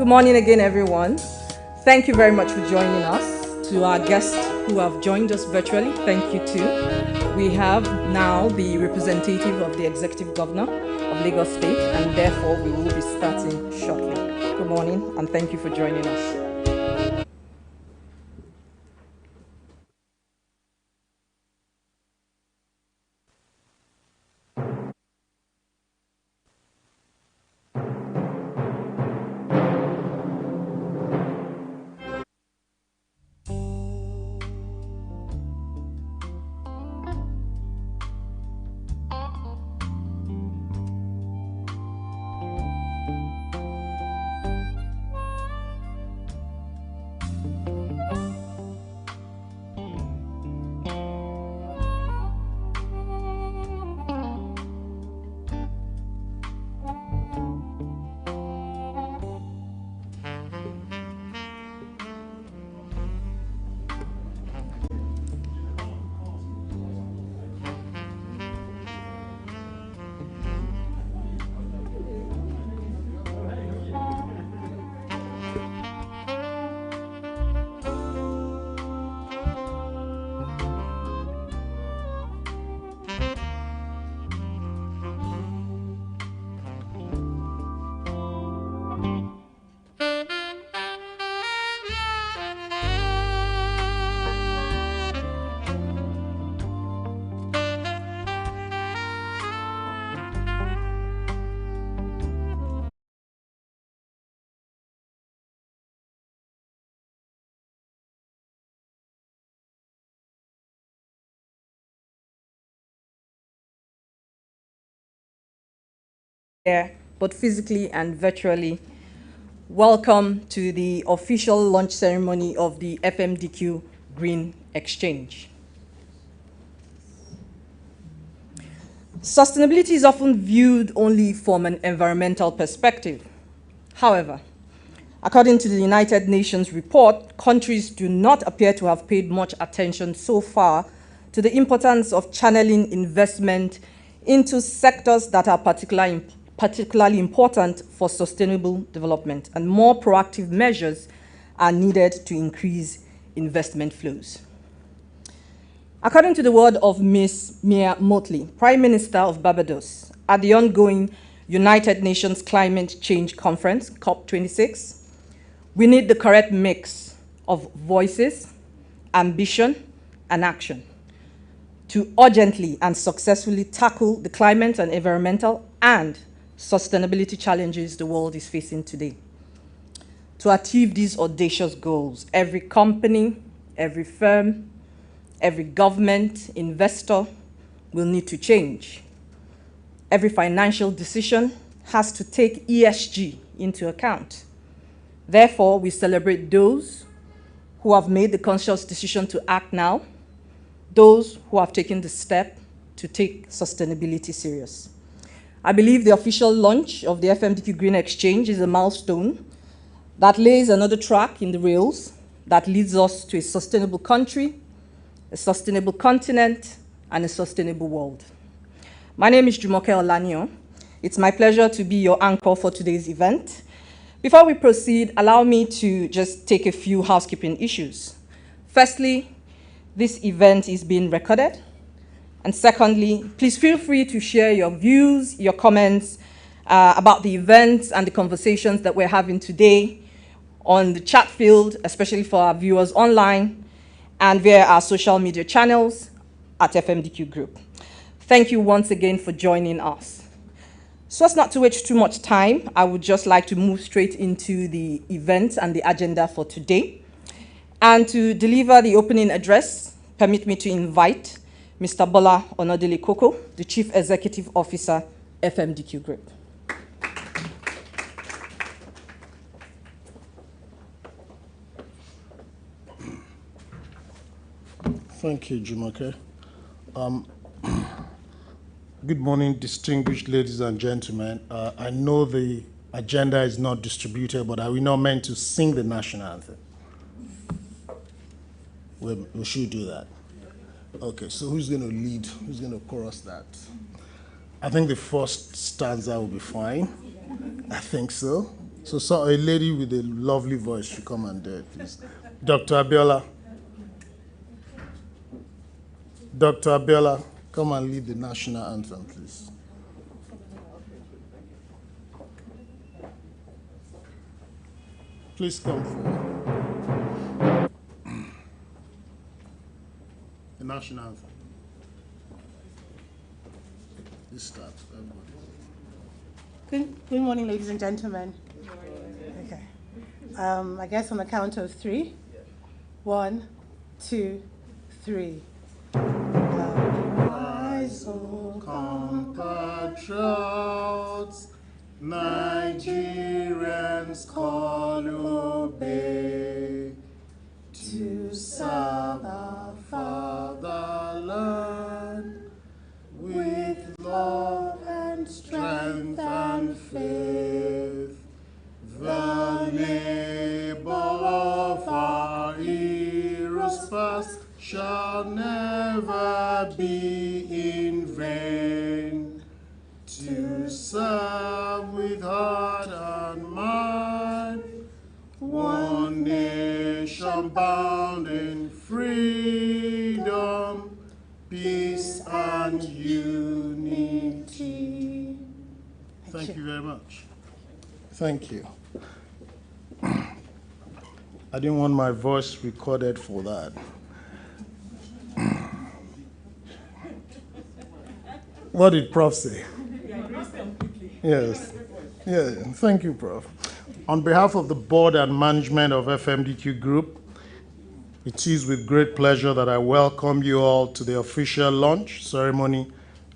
Good morning again, everyone. Thank you very much for joining us. To our guests who have joined us virtually, thank you too. We have now the representative of the Executive Governor of Lagos State, and therefore we will be starting shortly. Good morning, and thank you for joining us. Here, but physically and virtually, welcome to the official launch ceremony of the FMDQ Green Exchange. Sustainability is often viewed only from an environmental perspective. However, according to the United Nations report, countries do not appear to have paid much attention so far to the importance of channeling investment into sectors that are particularly important for sustainable development, and more proactive measures are needed to increase investment flows. According to the word of Ms. Mia Mottley, Prime Minister of Barbados, at the ongoing United Nations Climate Change Conference, COP26, we need the correct mix of voices, ambition, and action to urgently and successfully tackle the climate and environmental and sustainability challenges the world is facing today. To achieve these audacious goals, every company, every firm, every government, investor will need to change. Every financial decision has to take ESG into account. Therefore, we celebrate those who have made the conscious decision to act now, those who have taken the step to take sustainability serious. I believe the official launch of the FMDQ Green Exchange is a milestone that lays another track in the rails that leads us to a sustainable country, a sustainable continent, and a sustainable world. My name is Jumoke Olanio. It's my pleasure to be your anchor for today's event. Before we proceed, allow me to just take a few housekeeping issues. Firstly, this event is being recorded. And secondly, please feel free to share your views, your comments about the events and the conversations that we're having today on the chat field, especially for our viewers online, and via our social media channels at FMDQ Group. Thank you once again for joining us. So as not to waste too much time, I would just like to move straight into the event and the agenda for today. And to deliver the opening address, permit me to invite Mr. Bola Onodele Koko, the Chief Executive Officer, FMDQ Group. Thank you, Jumoke. Good morning, distinguished ladies and gentlemen. I know the agenda is not distributed, but are we not meant to sing the national anthem? We should do that. Okay, so who's going to lead? Who's going to chorus that? I think the first stanza will be fine. I think so. So a lady with a lovely voice should come and do it, please. Dr. Abiola. Dr. Abiola, come and lead the national anthem, please. Please come forward. The national anthem. Please start, everybody. Good morning, ladies and gentlemen. Okay. I guess on the count of three. 1, 2, 3. Rise, O compatriots, Nigerians call obey, to serve our fatherland with love and strength and faith. The labor of our heroes past shall never be in vain. To serve with heart and mind, one nation bound in freedom, peace and unity. Thank you very much. Thank you. I didn't want my voice recorded for that. What did Prof say? Yes. Yeah, thank you, Prof. On behalf of the board and management of FMDQ Group, it is with great pleasure that I welcome you all to the official launch ceremony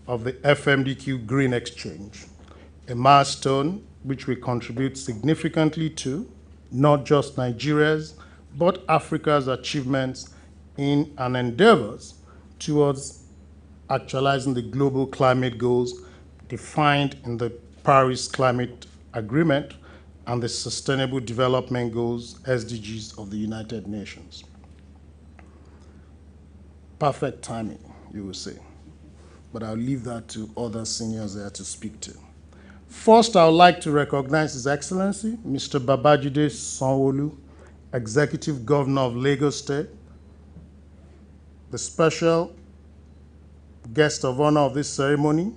of the FMDQ Green Exchange, a milestone which will contribute significantly to not just Nigeria's, but Africa's achievements in and endeavors towards actualizing the global climate goals defined in the Paris Climate Agreement and the Sustainable Development Goals, SDGs, of the United Nations. Perfect timing, you will say, but I'll leave that to other seniors there to speak to. First, I would like to recognize His Excellency, Mr. Babajide Sanwo-Olu, Executive Governor of Lagos State, the special guest of honor of this ceremony,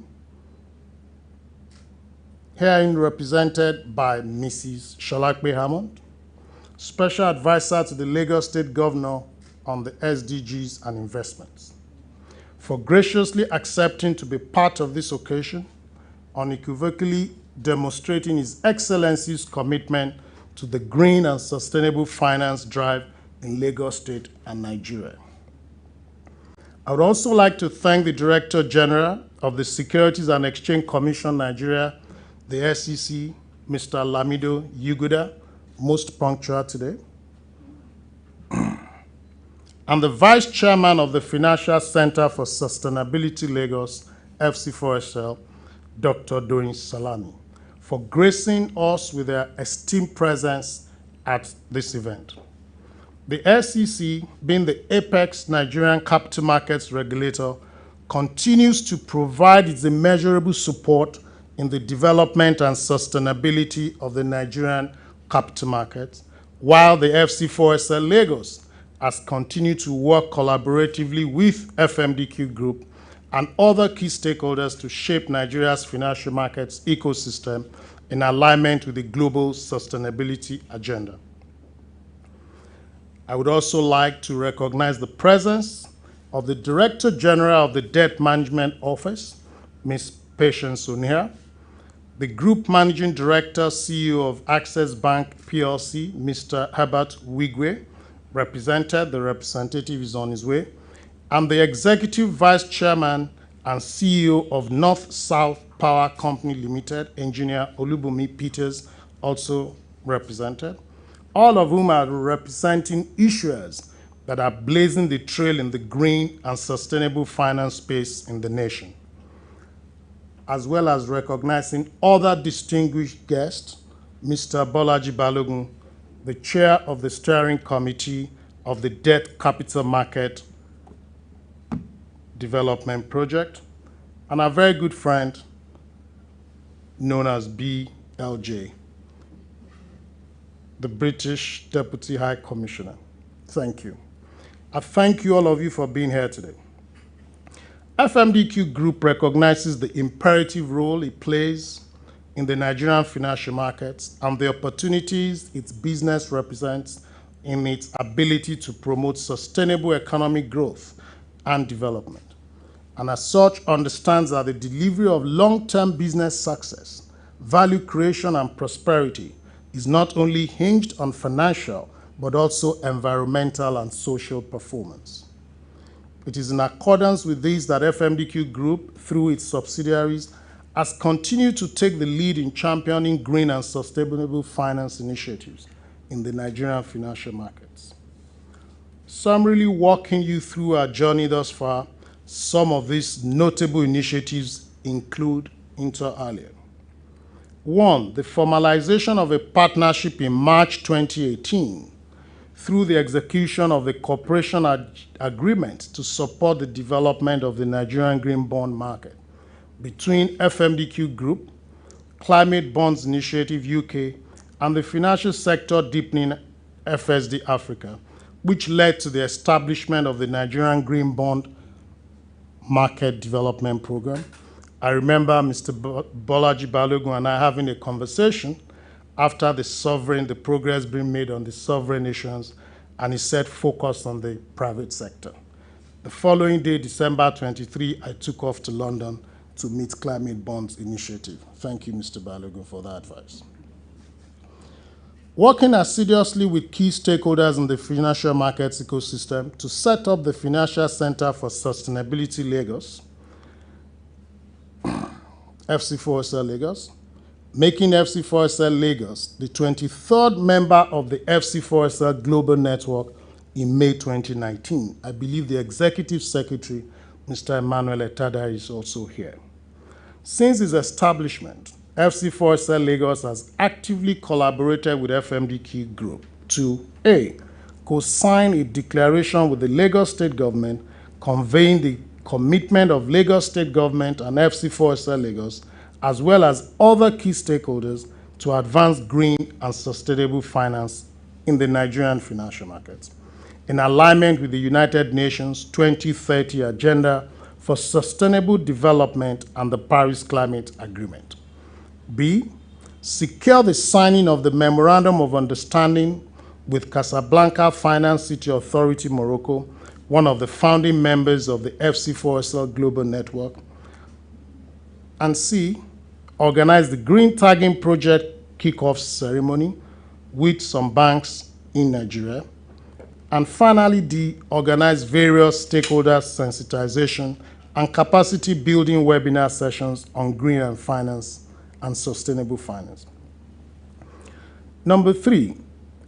herein represented by Mrs. Sholakbe Hammond, Special Advisor to the Lagos State Governor on the SDGs and investments, for graciously accepting to be part of this occasion, unequivocally demonstrating His Excellency's commitment to the green and sustainable finance drive in Lagos State and Nigeria. I would also like to thank the Director General of the Securities and Exchange Commission Nigeria, the SEC, Mr. Lamido Yuguda, most punctual today, and the Vice Chairman of the Financial Center for Sustainability Lagos, FC4SL, Dr. Doyin Salami, for gracing us with their esteemed presence at this event. The SEC, being the apex Nigerian capital markets regulator, continues to provide its immeasurable support in the development and sustainability of the Nigerian capital markets, while the FC4SL Lagos has continued to work collaboratively with FMDQ Group and other key stakeholders to shape Nigeria's financial markets ecosystem in alignment with the global sustainability agenda. I would also like to recognize the presence of the Director General of the Debt Management Office, Ms. Patience Onihia, the Group Managing Director, CEO of Access Bank PLC, Mr. Herbert Wigwe, represented, the representative is on his way, and the Executive Vice Chairman and CEO of North South Power Company Limited, Engineer Olubunmi Peters, also represented, all of whom are representing issuers that are blazing the trail in the green and sustainable finance space in the nation, as well as recognizing other distinguished guests, Mr. Bolaji Balogun, the Chair of the Steering Committee of the Debt Capital Market Development Project, and our very good friend known as BLJ. the British Deputy High Commissioner. Thank you. I thank you, all of you, for being here today. FMDQ Group recognizes the imperative role it plays in the Nigerian financial markets and the opportunities its business represents in its ability to promote sustainable economic growth and development, and as such understands that the delivery of long-term business success, value creation, and prosperity is not only hinged on financial, but also environmental and social performance. It is in accordance with this that FMDQ Group, through its subsidiaries, has continued to take the lead in championing green and sustainable finance initiatives in the Nigerian financial markets. Summarily walking you through our journey thus far, some of these notable initiatives include inter alia. 1, the formalization of a partnership in March 2018 through the execution of the cooperation agreement to support the development of the Nigerian green bond market between FMDQ Group, Climate Bonds Initiative UK, and the Financial Sector Deepening FSD Africa, which led to the establishment of the Nigerian Green Bond Market Development Program. I remember Mr. Bolaji Balogun and I having a conversation after the progress being made on the sovereign issuance, and he said focus on the private sector. The following day, December 23, I took off to London to meet Climate Bonds Initiative. Thank you, Mr. Balogun, for that advice. Working assiduously with key stakeholders in the financial markets ecosystem to set up the Financial Center for Sustainability Lagos, FC4SL Lagos, making FC4SL Lagos the 23rd member of the FC4SL Global Network in May 2019. I believe the Executive Secretary, Mr. Emmanuel Etada, is also here. Since its establishment, FC4SL Lagos has actively collaborated with FMDQ Group to A, co-sign a declaration with the Lagos State Government conveying the commitment of Lagos State Government and FC4SL Lagos, as well as other key stakeholders, to advance green and sustainable finance in the Nigerian financial markets, in alignment with the United Nations 2030 Agenda for Sustainable Development and the Paris Climate Agreement. B, secure the signing of the Memorandum of Understanding with Casablanca Finance City Authority, Morocco, one of the founding members of the FC4SL Global Network. And C, organize the Green Tagging Project kickoff ceremony with some banks in Nigeria. And finally, D, organize various stakeholder sensitization and capacity building webinar sessions on green and finance and sustainable finance. Number 3,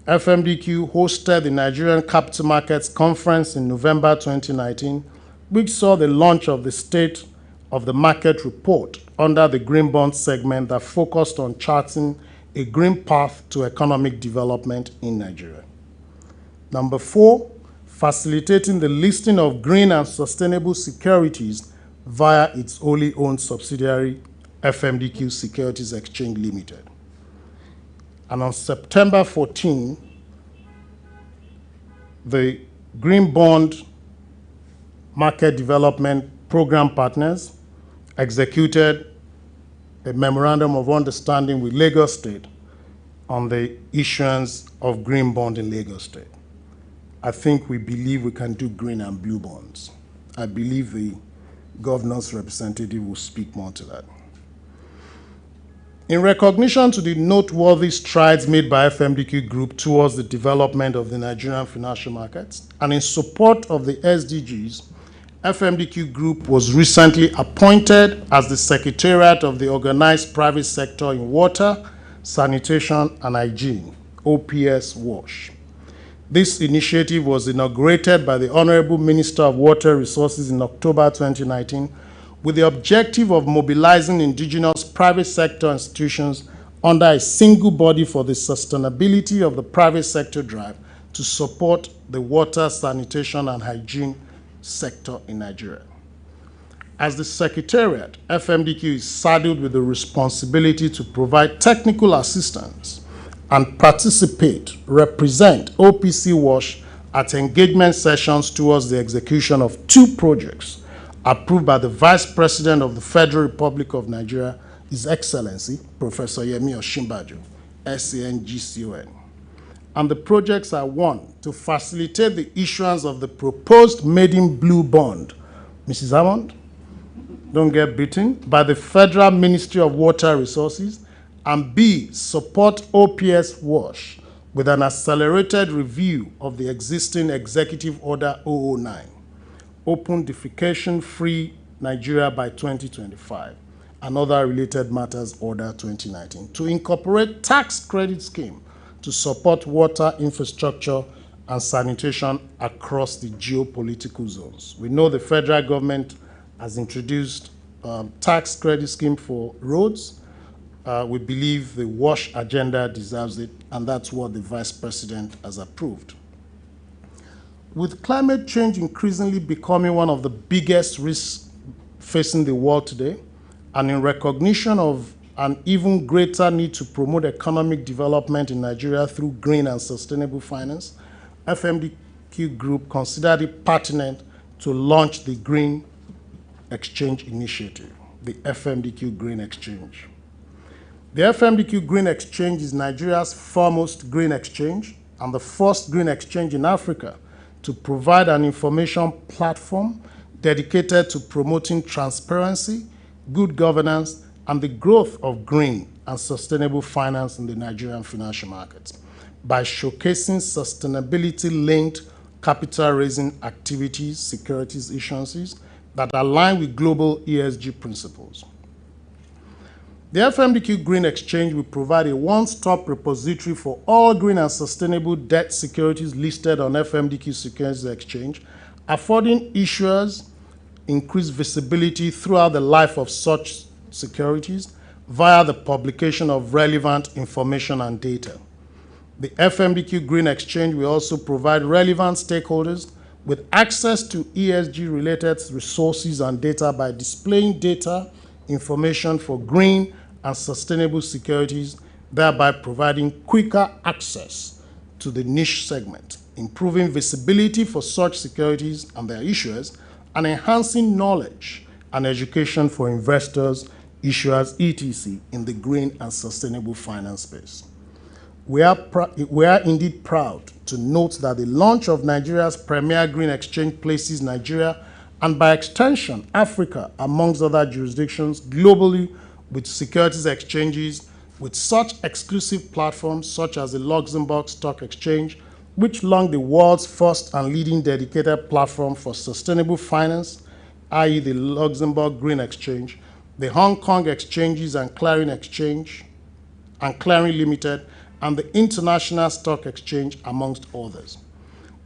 FMDQ hosted the Nigerian Capital Markets Conference in November 2019, which saw the launch of the State of the Market Report under the Green Bond segment that focused on charting a green path to economic development in Nigeria. Number 4, facilitating the listing of green and sustainable securities via its wholly owned subsidiary, FMDQ Securities Exchange Limited. And on September 14, the Green Bond Market Development Program partners executed a memorandum of understanding with Lagos State on the issuance of green bond in Lagos State. I think we believe we can do green and blue bonds. I believe the governor's representative will speak more to that. In recognition to the noteworthy strides made by FMDQ Group towards the development of the Nigerian financial markets, and in support of the SDGs, FMDQ Group was recently appointed as the Secretariat of the Organized Private Sector in Water, Sanitation and Hygiene, OPS WASH. This initiative was inaugurated by the Honorable Minister of Water Resources in October 2019 with the objective of mobilizing indigenous private sector institutions under a single body for the sustainability of the private sector drive to support the water, sanitation and hygiene sector in Nigeria. As the Secretariat, FMDQ is saddled with the responsibility to provide technical assistance and participate, represent OPC WASH at engagement sessions towards the execution of 2 projects approved by the Vice President of the Federal Republic of Nigeria, His Excellency, Professor Yemi Osinbajo, SANGCON. And the projects are: 1, to facilitate the issuance of the proposed Maiden Blue Bond, Mrs. Hammond, don't get beaten, by the Federal Ministry of Water Resources, and B, support OPS WASH with an accelerated review of the existing Executive Order 009, Open Defecation Free Nigeria by 2025, and other related matters Order 2019, to incorporate tax credit scheme to support water infrastructure and sanitation across the geopolitical zones. We know the federal government has introduced tax credit scheme for roads. We believe the WASH agenda deserves it, and that's what the Vice President has approved. With climate change increasingly becoming one of the biggest risks facing the world today, and in recognition of an even greater need to promote economic development in Nigeria through green and sustainable finance, FMDQ Group considered it pertinent to launch the Green Exchange Initiative, the FMDQ Green Exchange. The FMDQ Green Exchange is Nigeria's foremost green exchange and the first green exchange in Africa to provide an information platform dedicated to promoting transparency, good governance, and the growth of green and sustainable finance in the Nigerian financial markets by showcasing sustainability-linked capital-raising activities, securities issuances that align with global ESG principles. The FMDQ Green Exchange will provide a one-stop repository for all green and sustainable debt securities listed on FMDQ Securities Exchange, affording issuers increased visibility throughout the life of such securities via the publication of relevant information and data. The FMDQ Green Exchange will also provide relevant stakeholders with access to ESG-related resources and data by displaying data information for green and sustainable securities, thereby providing quicker access to the niche segment, improving visibility for such securities and their issuers, and enhancing knowledge and education for investors, issuers, etc. in the green and sustainable finance space. We are indeed proud to note that the launch of Nigeria's premier green exchange places Nigeria, and by extension Africa, amongst other jurisdictions globally with securities exchanges with such exclusive platforms such as the Luxembourg Stock Exchange, which launched the world's first and leading dedicated platform for sustainable finance, i.e. the Luxembourg Green Exchange, the Hong Kong Exchanges and Clearing Exchange and Clearing Limited, and the International Stock Exchange, amongst others.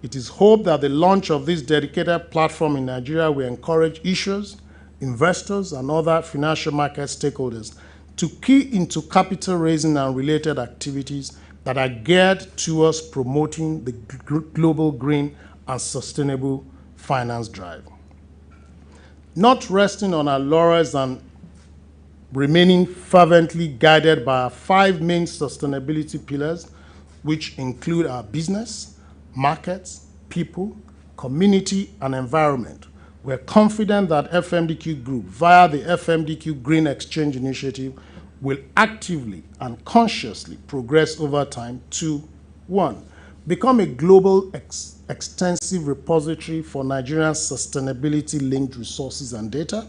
It is hoped that the launch of this dedicated platform in Nigeria will encourage issuers, investors, and other financial market stakeholders to key into capital raising and related activities that are geared towards promoting the global green and sustainable finance drive. Not resting on our laurels and remaining fervently guided by our 5 main sustainability pillars, which include our business, markets, people, community, and environment, we're confident that FMDQ Group, via the FMDQ Green Exchange Initiative, will actively and consciously progress over time to 1. Become a global extensive repository for Nigerian sustainability-linked resources and data.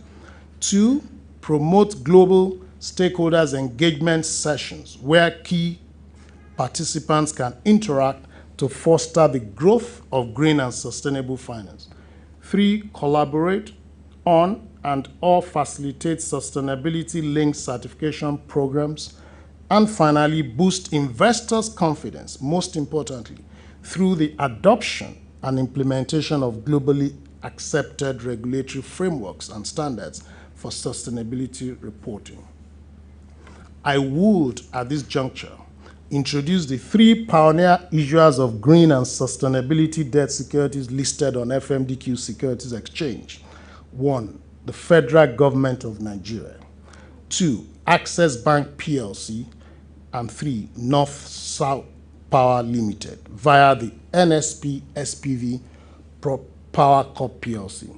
2. Promote global stakeholders engagement sessions where key participants can interact to foster the growth of green and sustainable finance. 3. Collaborate on and/or facilitate sustainability-linked certification programs. And finally, boost investors' confidence, most importantly, through the adoption and implementation of globally accepted regulatory frameworks and standards for sustainability reporting. I would, at this juncture, introduce the 3 pioneer issuers of green and sustainability debt securities listed on FMDQ Securities Exchange. 1. The Federal Government of Nigeria. 2. Access Bank PLC. and 3, North South Power Limited via the NSP SPV Power Corp PLC.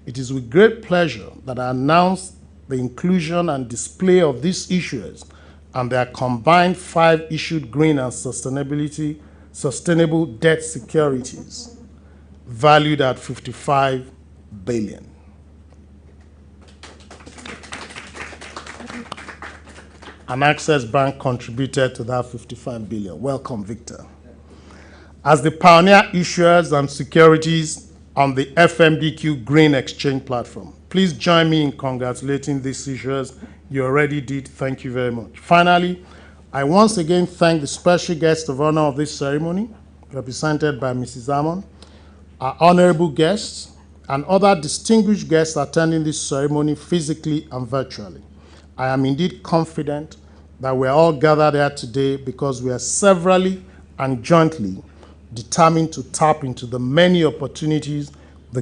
It is with great pleasure that I announce the inclusion and display of these issuers and their combined 5 issued green and sustainable debt securities valued at 55 billion. And Access Bank contributed to that 55 billion. Welcome, Victor. As the pioneer issuers and securities on the FMDQ Green Exchange platform, please join me in congratulating these issuers. You already did. Thank you very much. Finally, I once again thank the special guest of honor of this ceremony, represented by Mrs. Amon, our honorable guests, and other distinguished guests attending this ceremony physically and virtually. I am indeed confident that we are all gathered here today because we are severally and jointly determined to tap into the many opportunities the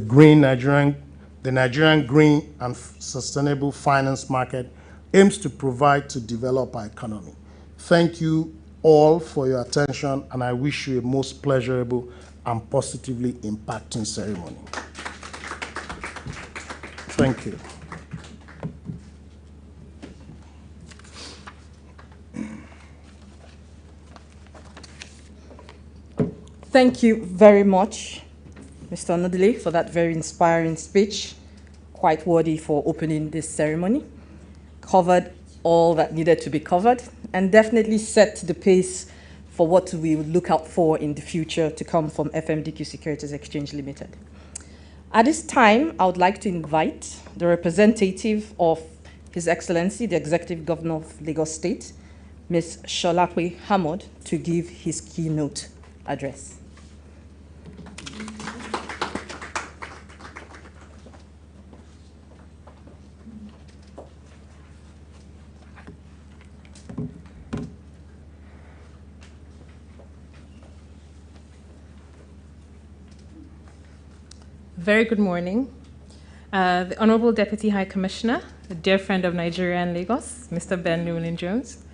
Nigerian green and sustainable finance market aims to provide to develop our economy. Thank you all for your attention, and I wish you a most pleasurable and positively impacting ceremony. Thank you. Thank you very much, Mr. Onodile, for that very inspiring speech, quite worthy for opening this ceremony. Covered all that needed to be covered, and definitely set the pace for what we would look out for in the future to come from FMDQ Securities Exchange Limited. At this time, I would like to invite the representative of His Excellency, the Executive Governor of Lagos State, Ms. Sholakwe Hamod, to give his keynote address. Very good morning. The Honorable Deputy High Commissioner, a dear friend of Nigeria and Lagos, Mr. Ben Llewellyn-Jones,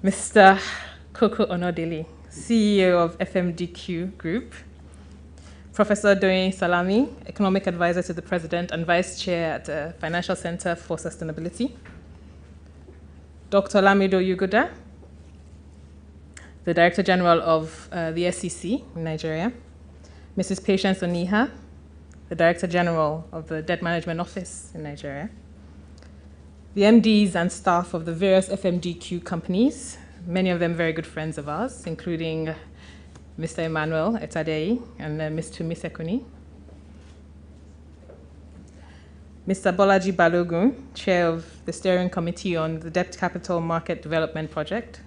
Mr. Koko Onodile, CEO of FMDQ Group, Professor Doyin Salami, Economic Advisor to the President and Vice Chair at the Financial Center for Sustainability, Dr. Lamido Yuguda, the Director General of the SEC in Nigeria, Mrs. Patience Oniha, the Director General of the Debt Management Office in Nigeria, the MDs and staff of the various FMDQ companies, many of them very good friends of ours, including Mr. Emmanuel Etadei and Ms. Tumi Sekuni, Mr. Bolaji Balogun, Chair of the Steering Committee on the Debt Capital Market Development Project,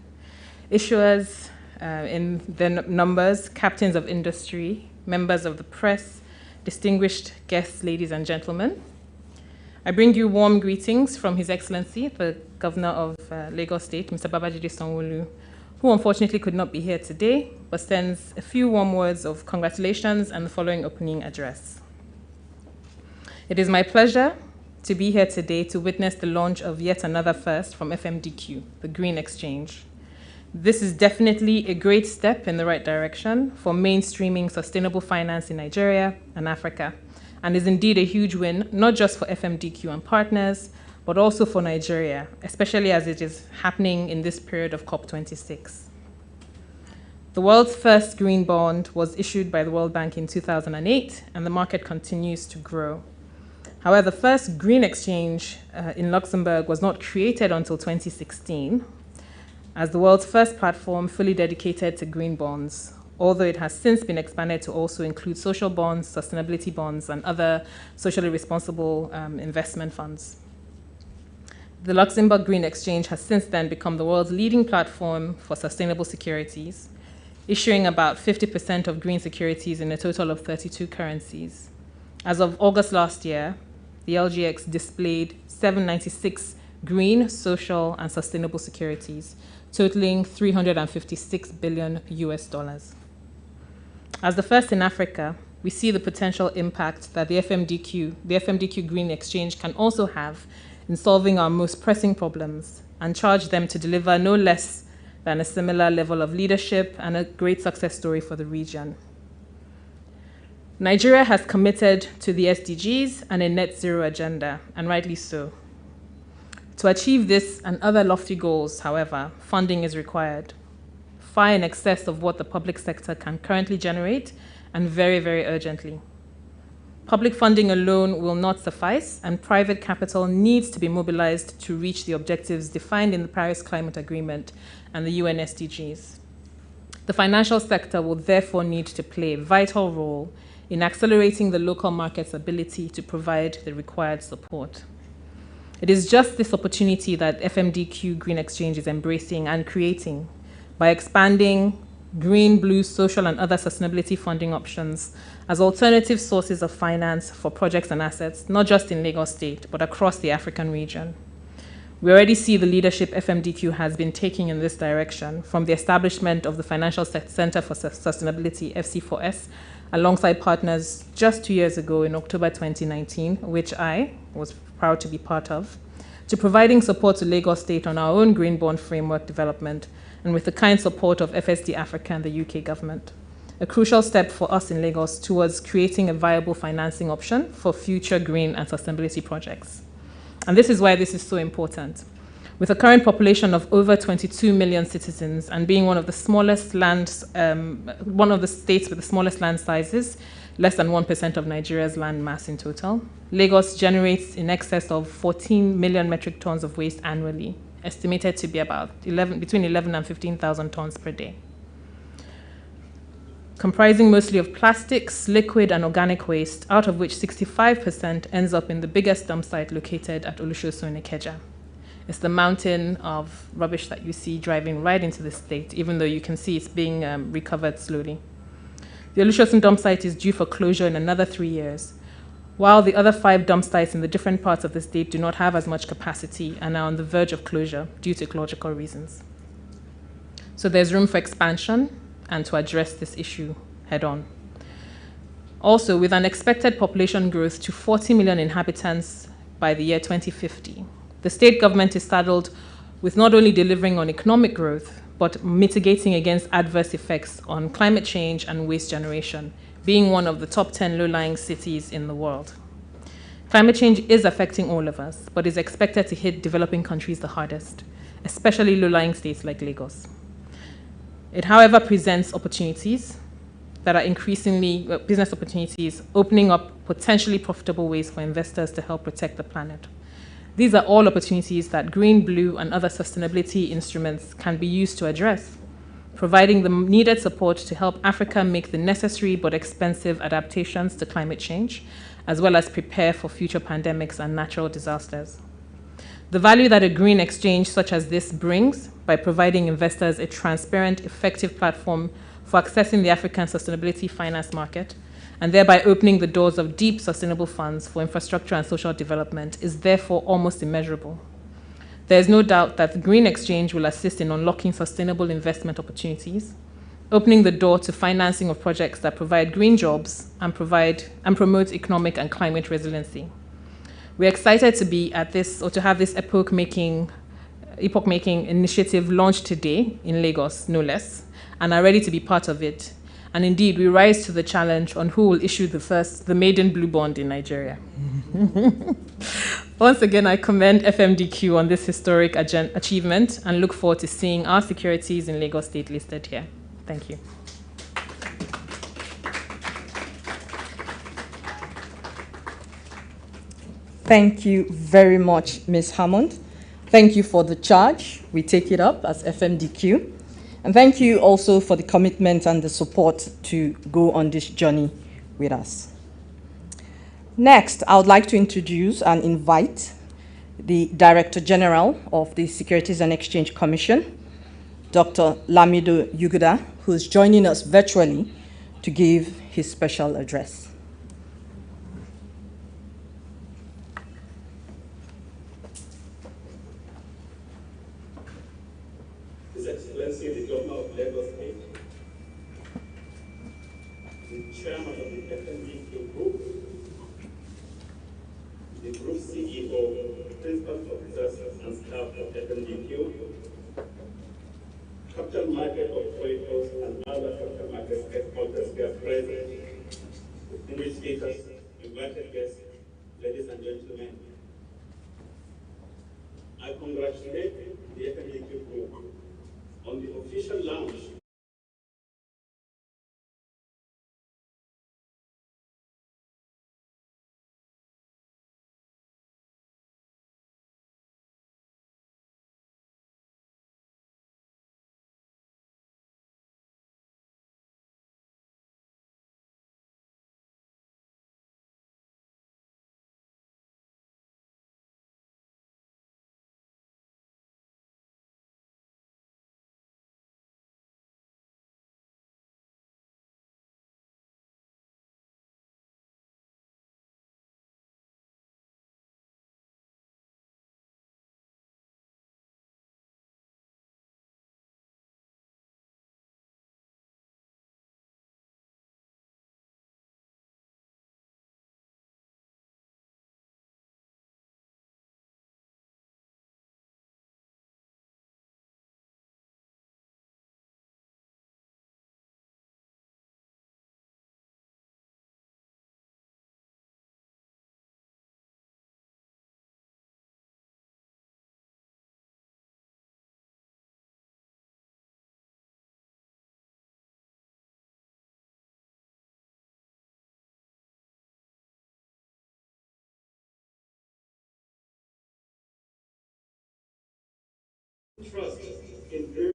issuers in the numbers, captains of industry, members of the press, distinguished guests, ladies and gentlemen. I bring you warm greetings from His Excellency, the Governor of Lagos State, Mr. Babajide Sanwo-Olu, who unfortunately could not be here today, but sends a few warm words of congratulations and the following opening address. It is my pleasure to be here today to witness the launch of yet another first from FMDQ, the Green Exchange. This is definitely a great step in the right direction for mainstreaming sustainable finance in Nigeria and Africa, and is indeed a huge win, not just for FMDQ and partners, but also for Nigeria, especially as it is happening in this period of COP26. The world's first green bond was issued by the World Bank in 2008, and the market continues to grow. However, the first green exchange in Luxembourg was not created until 2016, as the world's first platform fully dedicated to green bonds, although it has since been expanded to also include social bonds, sustainability bonds, and other socially responsible investment funds. The Luxembourg Green Exchange has since then become the world's leading platform for sustainable securities, issuing about 50% of green securities in a total of 32 currencies. As of August last year, the LGX displayed 796 green, social, and sustainable securities, totaling $356 billion US. As the first in Africa, we see the potential impact that the FMDQ Green Exchange can also have in solving our most pressing problems, and charged them to deliver no less than a similar level of leadership and a great success story for the region. Nigeria has committed to the SDGs and a net zero agenda, and rightly so. To achieve this and other lofty goals, however, funding is required, far in excess of what the public sector can currently generate, and very, very urgently. Public funding alone will not suffice, and private capital needs to be mobilized to reach the objectives defined in the Paris Climate Agreement and the UN SDGs. The financial sector will therefore need to play a vital role in accelerating the local market's ability to provide the required support. It is just this opportunity that FMDQ Green Exchange is embracing and creating by expanding green, blue, social, and other sustainability funding options as alternative sources of finance for projects and assets, not just in Lagos State, but across the African region. We already see the leadership FMDQ has been taking in this direction, from the establishment of the Financial Center for Sustainability, FC4S, alongside partners just 2 years ago in October 2019, which I was proud to be part of, to providing support to Lagos State on our own green bond framework development, and with the kind support of FSD Africa and the UK government. A crucial step for us in Lagos towards creating a viable financing option for future green and sustainability projects. And this is why this is so important. With a current population of over 22 million citizens and being one of the smallest lands, one of the states with the smallest land sizes, less than 1% of Nigeria's land mass in total, Lagos generates in excess of 14 million metric tons of waste annually, estimated to be about between 11 and 15,000 tons per day, comprising mostly of plastics, liquid, and organic waste, out of which 65% ends up in the biggest dump site located at Olushoso in Ikeja. It's the mountain of rubbish that you see driving right into the state, even though you can see it's being recovered slowly. The Olushoso dump site is due for closure in another 3 years, while the other 5 dump sites in the different parts of the state do not have as much capacity and are on the verge of closure due to ecological reasons. So there's room for expansion and to address this issue head on. Also, with an expected population growth to 40 million inhabitants by the year 2050, the state government is saddled with not only delivering on economic growth, but mitigating against adverse effects on climate change and waste generation, being one of the top 10 low-lying cities in the world. Climate change is affecting all of us, but is expected to hit developing countries the hardest, especially low-lying states like Lagos. It, however, presents opportunities that are increasingly business opportunities, opening up potentially profitable ways for investors to help protect the planet. These are all opportunities that green, blue, and other sustainability instruments can be used to address, providing the needed support to help Africa make the necessary but expensive adaptations to climate change, as well as prepare for future pandemics and natural disasters. The value that a green exchange such as this brings by providing investors a transparent, effective platform for accessing the African sustainability finance market, and thereby opening the doors of deep sustainable funds for infrastructure and social development is therefore almost immeasurable. There is no doubt that the Green Exchange will assist in unlocking sustainable investment opportunities, opening the door to financing of projects that provide green jobs and promote economic and climate resiliency. We're excited to be at this, or to have this epoch-making initiative launched today in Lagos, no less, and are ready to be part of it. And indeed, we rise to the challenge on who will issue the maiden blue bond in Nigeria. Once again, I commend FMDQ on this historic achievement and look forward to seeing our securities in Lagos State listed here. Thank you. Thank you very much, Ms. Hammond. Thank you for the charge. We take it up as FMDQ. And thank you also for the commitment and the support to go on this journey with us. Next, I would like to introduce and invite the Director General of the Securities and Exchange Commission, Dr. Lamido Yuguda, who is joining us virtually to give his special address. His Excellency, the Governor of Lagos State, the Chairman of the FMDQ Group, the Group CEO, Principal Officers and staff of FMDQ, capital market operators and other capital market stakeholders were present. Distinguished speakers, invited guests, ladies and gentlemen, I congratulate the FMDQ group on the official launch trust in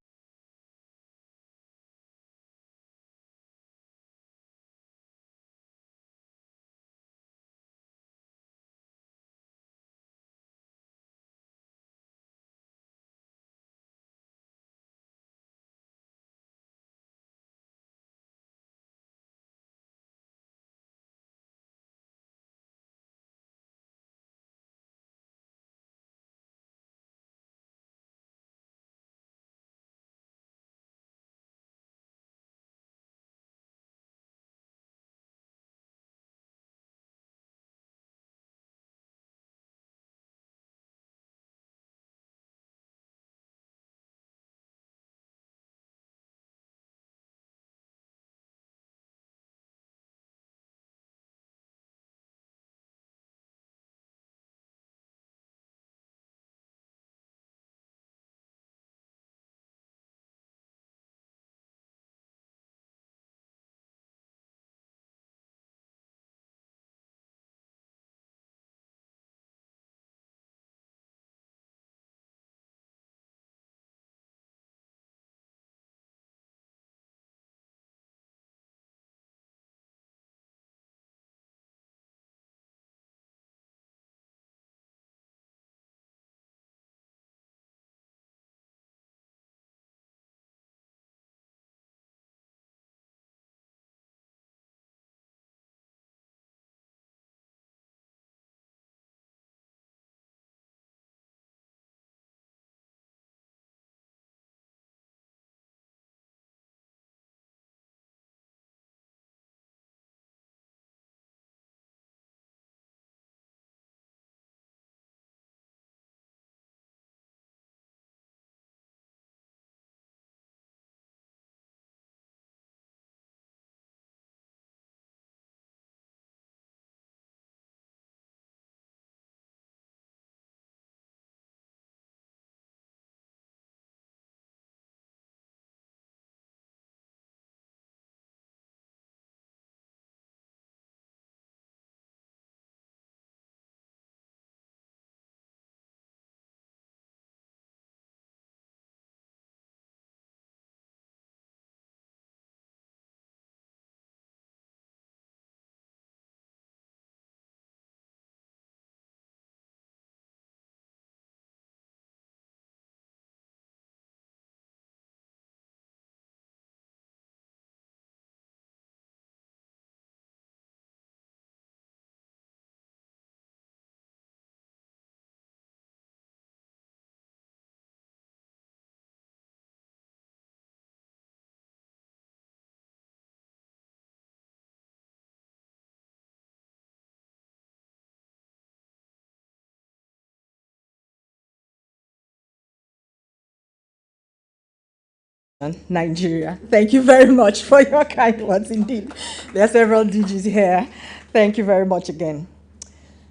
Nigeria. Thank you very much for your kind words indeed. There are several DGs here. Thank you very much again.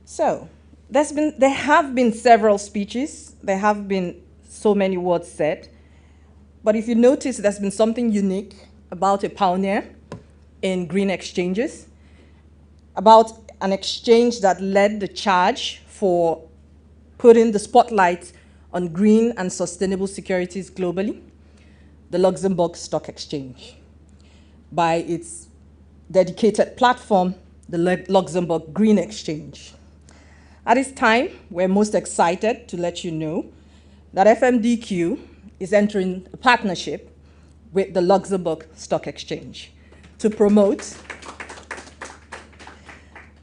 So, there have been several speeches. There have been so many words said. But if you notice, there's been something unique about a pioneer in green exchanges, about an exchange that led the charge for putting the spotlight on green and sustainable securities globally, the Luxembourg Stock Exchange, by its dedicated platform, the Luxembourg Green Exchange. At this time, we're most excited to let you know that FMDQ is entering a partnership with the Luxembourg Stock Exchange to promote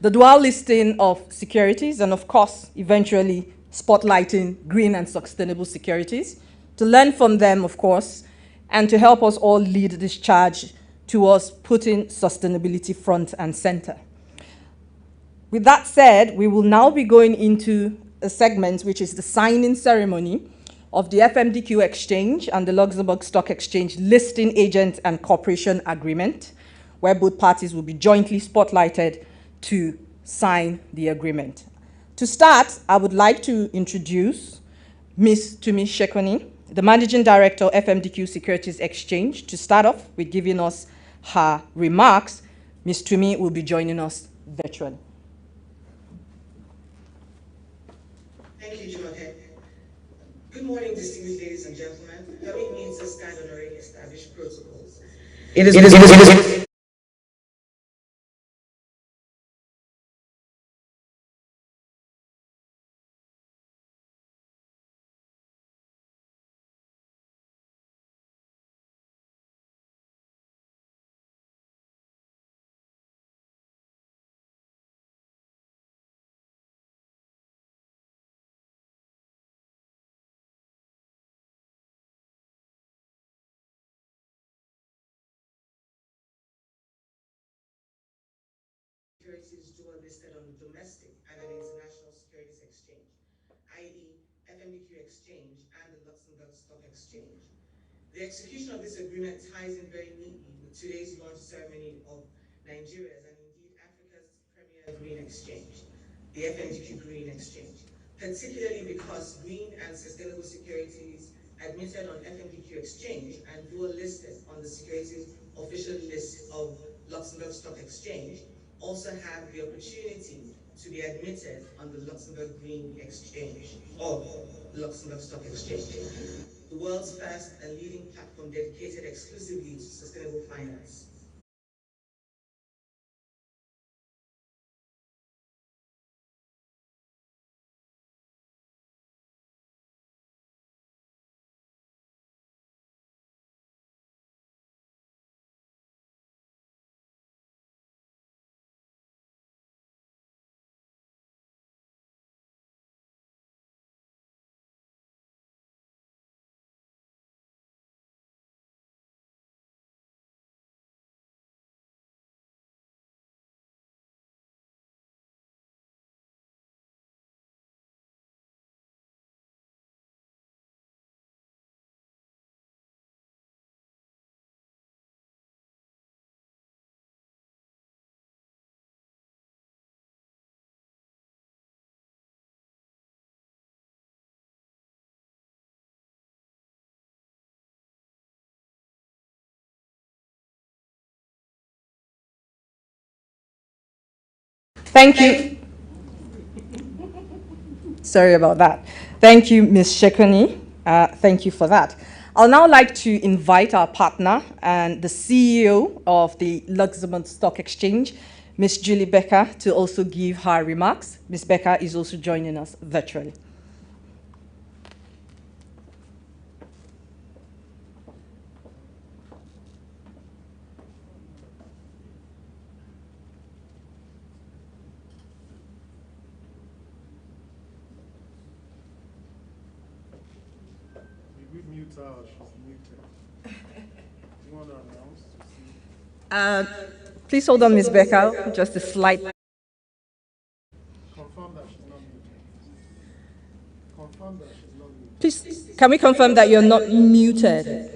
the dual listing of securities and, of course, eventually spotlighting green and sustainable securities, to learn from them, of course, and to help us all lead this charge towards putting sustainability front and center. With that said, we will now be going into a segment which is the signing ceremony of the FMDQ Exchange and the Luxembourg Stock Exchange Listing Agent and Cooperation Agreement, where both parties will be jointly spotlighted to sign the agreement. To start, I would like to introduce Ms. Tumi Shekoni, the Managing Director of FMDQ Securities Exchange. To start off with giving us her remarks, Ms. Tumi will be joining us virtually. Thank you, Jumoke. Good morning, distinguished ladies and gentlemen. Permit me to stand on already established protocols. It is securities dual listed on the domestic and an international securities exchange, i.e. FMDQ Exchange and the Luxembourg Stock Exchange. The execution of this agreement ties in very neatly with today's launch ceremony of Nigeria's and indeed Africa's premier green exchange, the FMDQ Green Exchange, particularly because green and sustainable securities admitted on FMDQ Exchange and dual listed on the securities official list of Luxembourg Stock Exchange also have the opportunity to be admitted on the Luxembourg Green Exchange or Luxembourg Stock Exchange, the world's first and leading platform dedicated exclusively to sustainable finance. Thank you. Sorry about that. Thank you, Ms. Shekoni. Thank you for that. I'll now like to invite our partner and the CEO of the Luxembourg Stock Exchange, Ms. Julie Becker, to also give her remarks. Ms. Becker is also joining us virtually. Mute her, she's muted. You want to announce? Please hold on, Ms. Becker, just a slight. Confirm that she's not muted. Confirm that she's not muted. Please, can we confirm that you're not muted?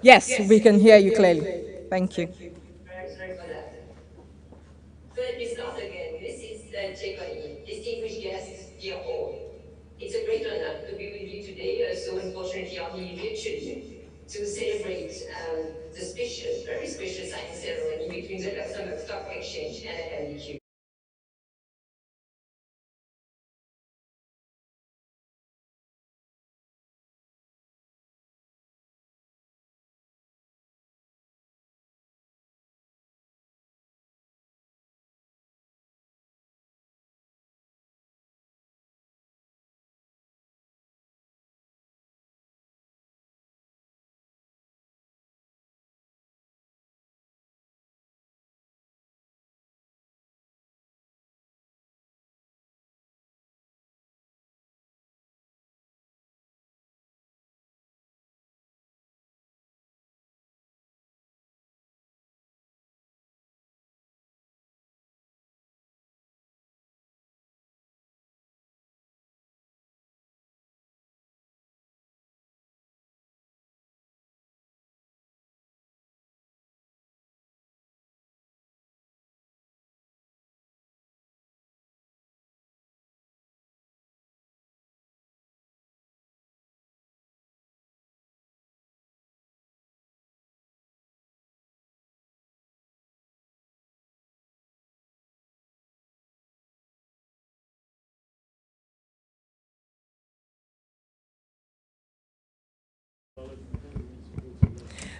Yes, we can hear you clearly. Thank you. Sorry for that. So let me start again. This is Chekoni, distinguished guests, dear all. It's a great honor to be with you today, so unfortunately only virtually, to celebrate the special, very special signing ceremony between the Luxembourg Stock Exchange and FMDQ.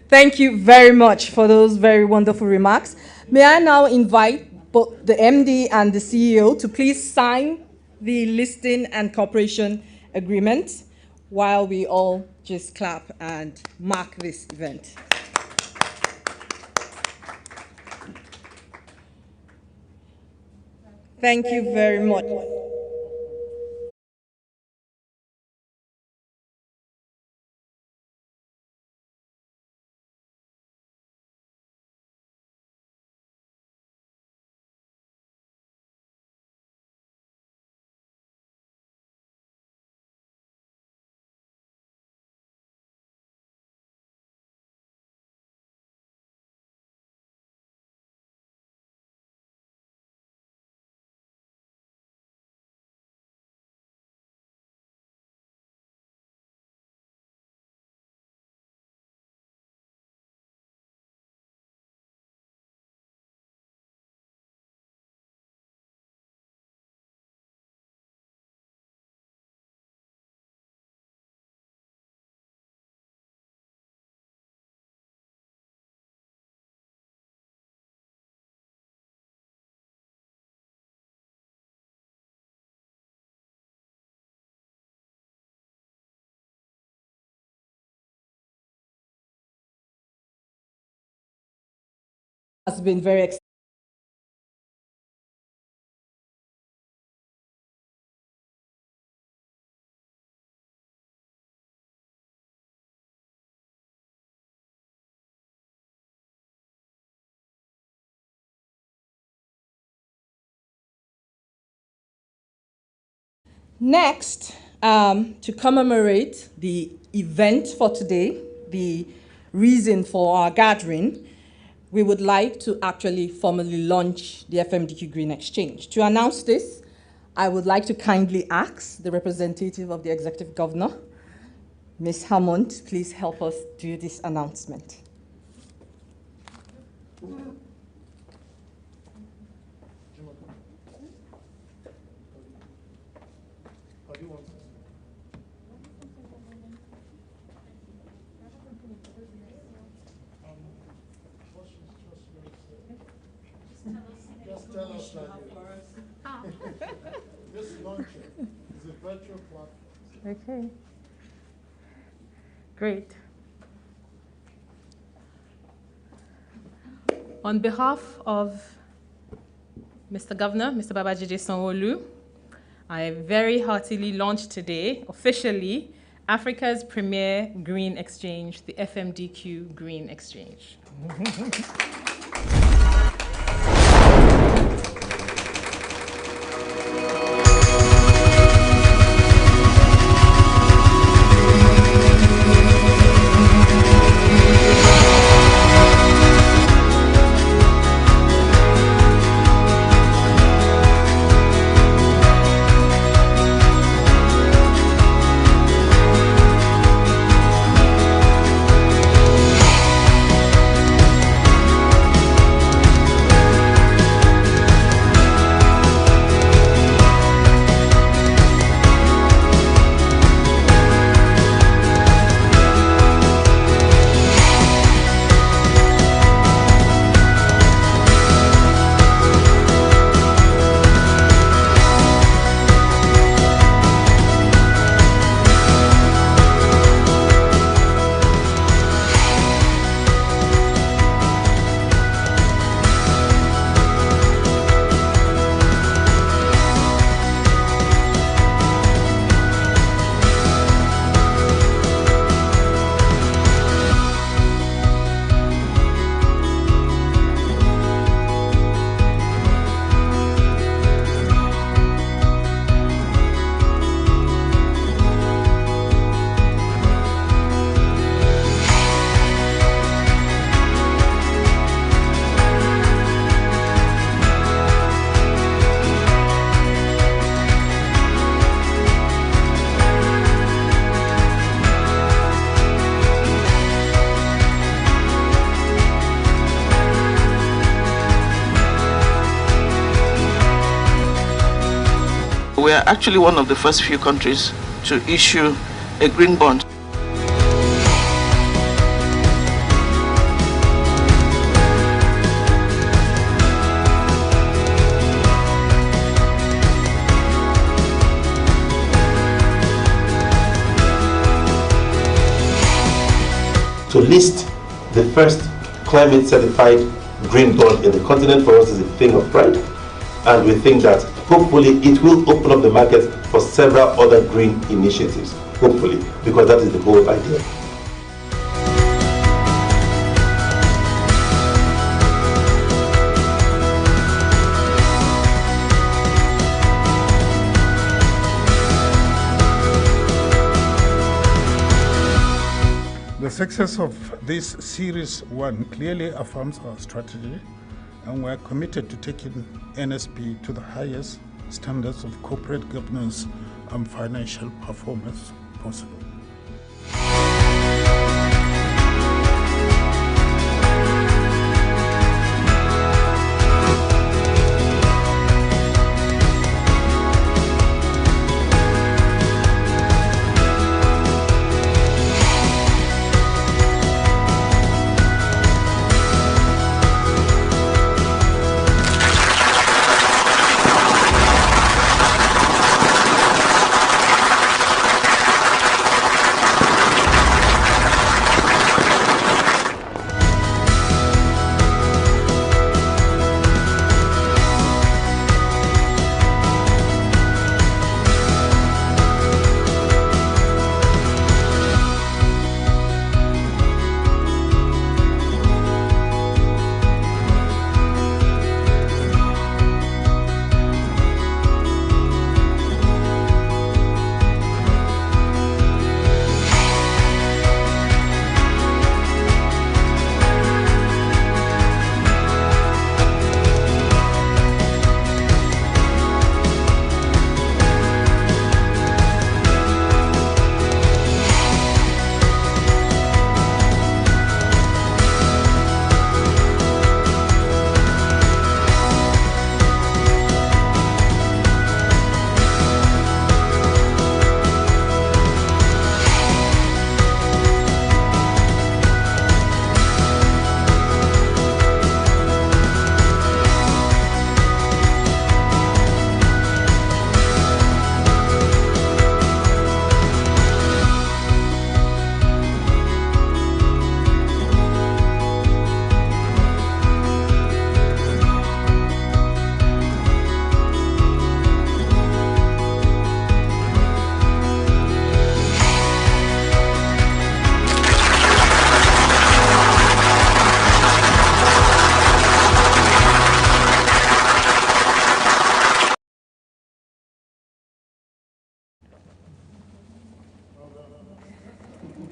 Thank you very much for those very wonderful remarks. May I now invite both the MD and the CEO to please sign the listing and cooperation agreement while we all just clap and mark this event. Thank you very much. Has been very exciting. Next, to commemorate the event for today, the reason for our gathering, we would like to actually formally launch the FMDQ Green Exchange. To announce this, I would like to kindly ask the representative of the Executive Governor, Ms. Hammond, please help us do this announcement. Just tell us that this launch is a virtual platform. Okay. Great. On behalf of Mr. Governor, Mr. Babajide Sanwo-Olu, I very heartily launch today, officially, Africa's premier green exchange, the FMDQ Green Exchange. We are actually one of the first few countries to issue a green bond. To list the first climate certified green bond in the continent for us is a thing of pride, and we think that hopefully it will open up the market for several other green initiatives, hopefully, because that is the whole idea. The success of this Series 1 clearly affirms our strategy, and we're committed to taking NSP to the highest standards of corporate governance and financial performance possible.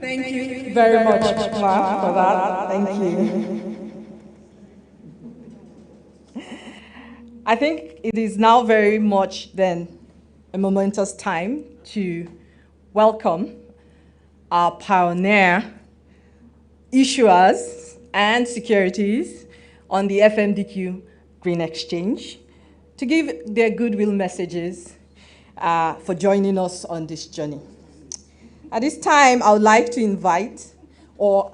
Thank you very much, Ma, for that. Thank you. I think it is now very much then a momentous time to welcome our pioneer issuers and securities on the FMDQ Green Exchange to give their goodwill messages for joining us on this journey. At this time, I would like to invite the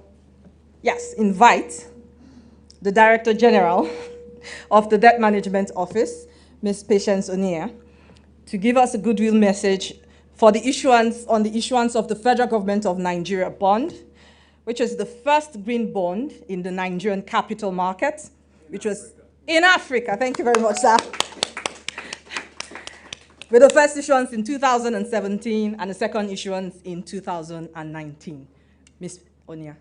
Director General of the Debt Management Office, Ms. Patience Onia, to give us a goodwill message for the issuance of the Federal Government of Nigeria bond, which is the first green bond in the Nigerian capital market, which was in Africa. Thank you very much, sir. With the first issuance in 2017 and the second issuance in 2019. Ms. Onia.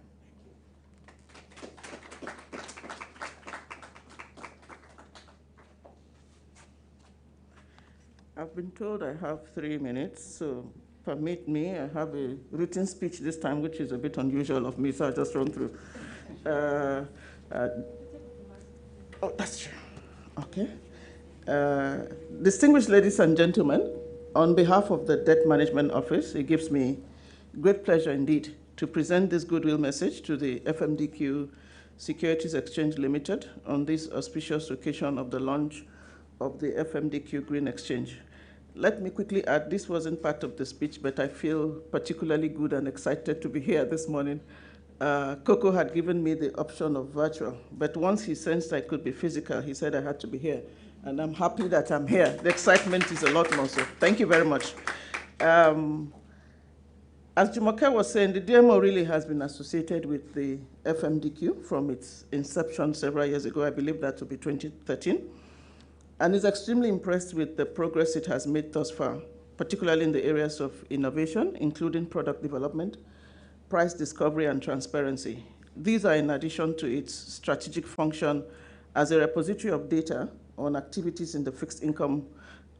I've been told I have 3 minutes, so permit me. I have a written speech this time, which is a bit unusual of me, so I'll just run through. Oh, that's true. Okay. Distinguished ladies and gentlemen, on behalf of the Debt Management Office, it gives me great pleasure indeed to present this goodwill message to the FMDQ Securities Exchange Limited on this auspicious occasion of the launch of the FMDQ Green Exchange. Let me quickly add, this wasn't part of the speech, but I feel particularly good and excited to be here this morning. Coco had given me the option of virtual, but once he sensed I could be physical, he said I had to be here. And I'm happy that I'm here. The excitement is a lot more, so thank you very much. As Jumoke was saying, the DMO really has been associated with the FMDQ from its inception several years ago. I believe that to be 2013. And is extremely impressed with the progress it has made thus far, particularly in the areas of innovation, including product development, price discovery, and transparency. These are in addition to its strategic function as a repository of data on activities in the fixed income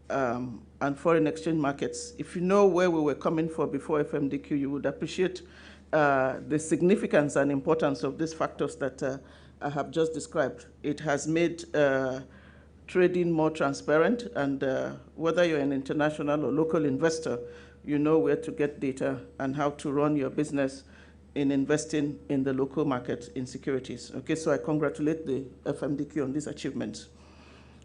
and foreign exchange markets. If you know where we were coming from before FMDQ, you would appreciate the significance and importance of these factors that I have just described. It has made trading more transparent, and whether you're an international or local investor, you know where to get data and how to run your business in investing in the local market in securities. Okay, so I congratulate the FMDQ on these achievements.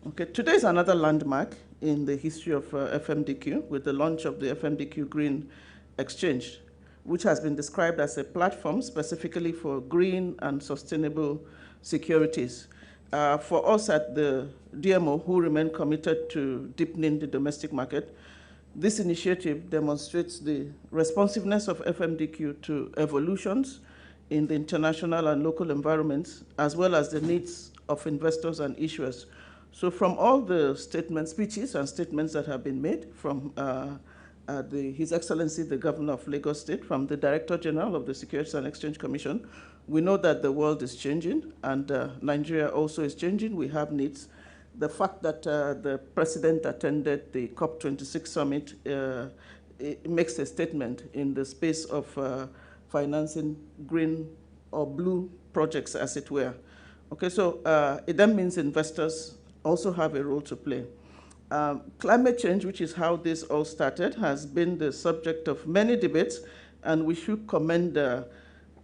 Okay, today is another landmark in the history of FMDQ with the launch of the FMDQ Green Exchange, which has been described as a platform specifically for green and sustainable securities. For us at the DMO, who remain committed to deepening the domestic market, this initiative demonstrates the responsiveness of FMDQ to evolutions in the international and local environments, as well as the needs of investors and issuers. So from all the speeches and statements that have been made from His Excellency, the Governor of Lagos State, from the Director General of the Securities and Exchange Commission, we know that the world is changing, and Nigeria also is changing. We have needs. The fact that the President attended the COP26 summit it makes a statement in the space of financing green or blue projects, as it were. Okay, so it then means investors also have a role to play. Climate change, which is how this all started, has been the subject of many debates, and we should commend a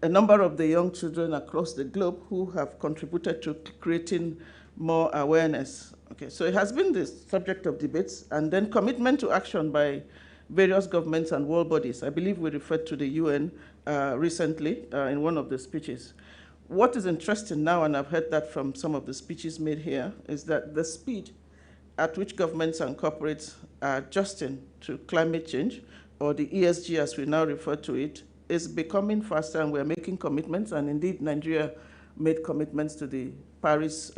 number of the young children across the globe who have contributed to creating more awareness. Okay, so it has been the subject of debates, and then commitment to action by various governments and world bodies. I believe we referred to the UN recently in one of the speeches. What is interesting now, and I've heard that from some of the speeches made here, is that the speed at which governments and corporates are adjusting to climate change, or the ESG as we now refer to it, is becoming faster, and we're making commitments, and indeed Nigeria made commitments to the Paris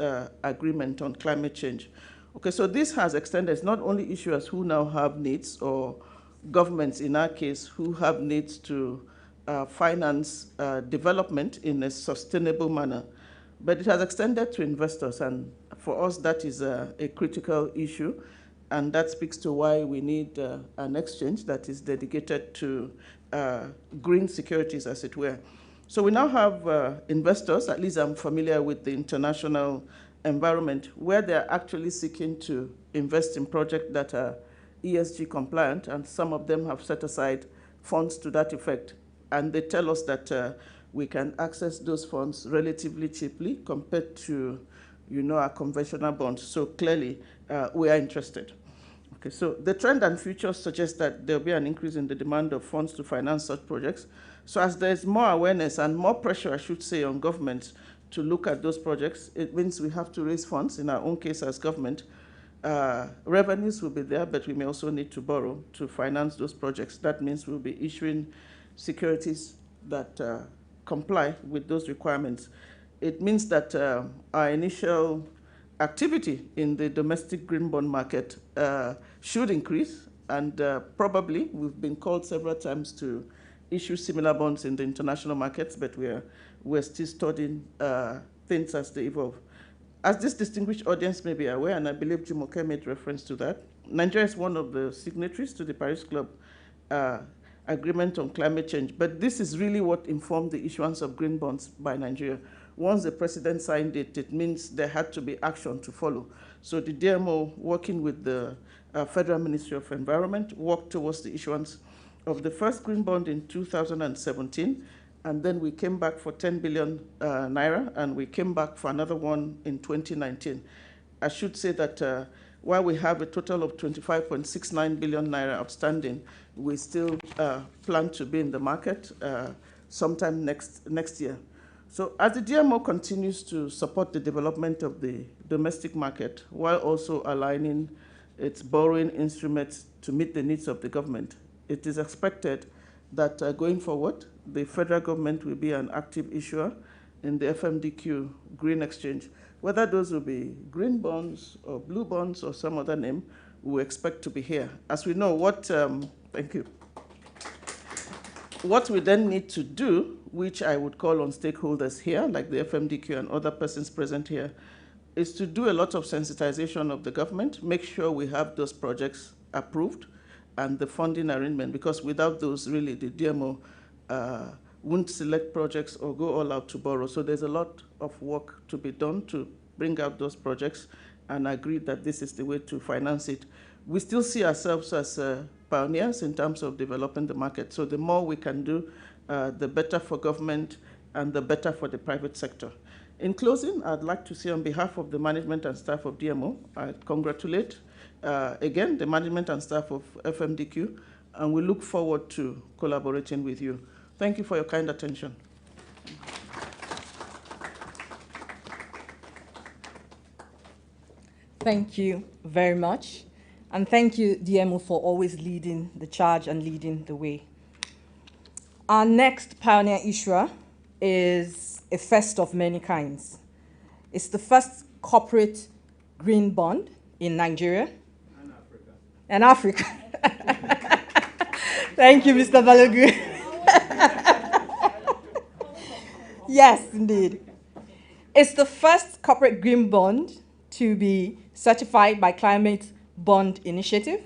Agreement on climate change. Okay, so this has extended. It's not only issuers who now have needs, or governments in our case, who have needs to finance development in a sustainable manner, but it has extended to investors, and for us that is a critical issue, and that speaks to why we need an exchange that is dedicated to green securities, as it were. So we now have investors, at least I'm familiar with the international environment, where they're actually seeking to invest in projects that are ESG compliant, and some of them have set aside funds to that effect. And they tell us that we can access those funds relatively cheaply compared to, our conventional bonds. So clearly, we are interested. Okay, so the trend and future suggest that there'll be an increase in the demand of funds to finance such projects. So as there's more awareness and more pressure, I should say, on governments to look at those projects, it means we have to raise funds. In our own case as government, revenues will be there, but we may also need to borrow to finance those projects. That means we'll be issuing securities that comply with those requirements. It means that our initial activity in the domestic green bond market should increase, and probably we've been called several times to issue similar bonds in the international markets, but we're still studying things as they evolve. As this distinguished audience may be aware, and I believe Jumoke made reference to that, Nigeria is one of the signatories to the Paris Club Agreement on Climate Change, but this is really what informed the issuance of green bonds by Nigeria. Once the president signed it, it means there had to be action to follow. So the DMO, working with the Federal Ministry of Environment, worked towards the issuance of the first green bond in 2017, and then we came back for 10 billion naira, and we came back for another one in 2019. I should say that while we have a total of 25.69 billion naira outstanding, we still plan to be in the market sometime next year. So as the DMO continues to support the development of the domestic market while also aligning its borrowing instruments to meet the needs of the government, it is expected that going forward, the federal government will be an active issuer in the FMDQ green exchange. Whether those will be green bonds or blue bonds or some other name, we expect to be here. As we know, thank you. What we then need to do, which I would call on stakeholders here, like the FMDQ and other persons present here, is to do a lot of sensitization of the government, make sure we have those projects approved and the funding arrangement, because without those, really, the DMO won't select projects or go all out to borrow. So there's a lot of work to be done to bring out those projects and agree that this is the way to finance it. We still see ourselves as pioneers in terms of developing the market. So the more we can do, the better for government and the better for the private sector. In closing, I'd like to say on behalf of the management and staff of DMO, I congratulate again the management and staff of FMDQ, and we look forward to collaborating with you. Thank you for your kind attention. Thank you very much. And thank you, DMO, for always leading the charge and leading the way. Our next pioneer issuer is a first of many kinds. It's the first corporate green bond in Nigeria. And Africa. Thank you, Mr. Balogun. Yes, indeed. It's the first corporate green bond to be certified by Climate Bond Initiative,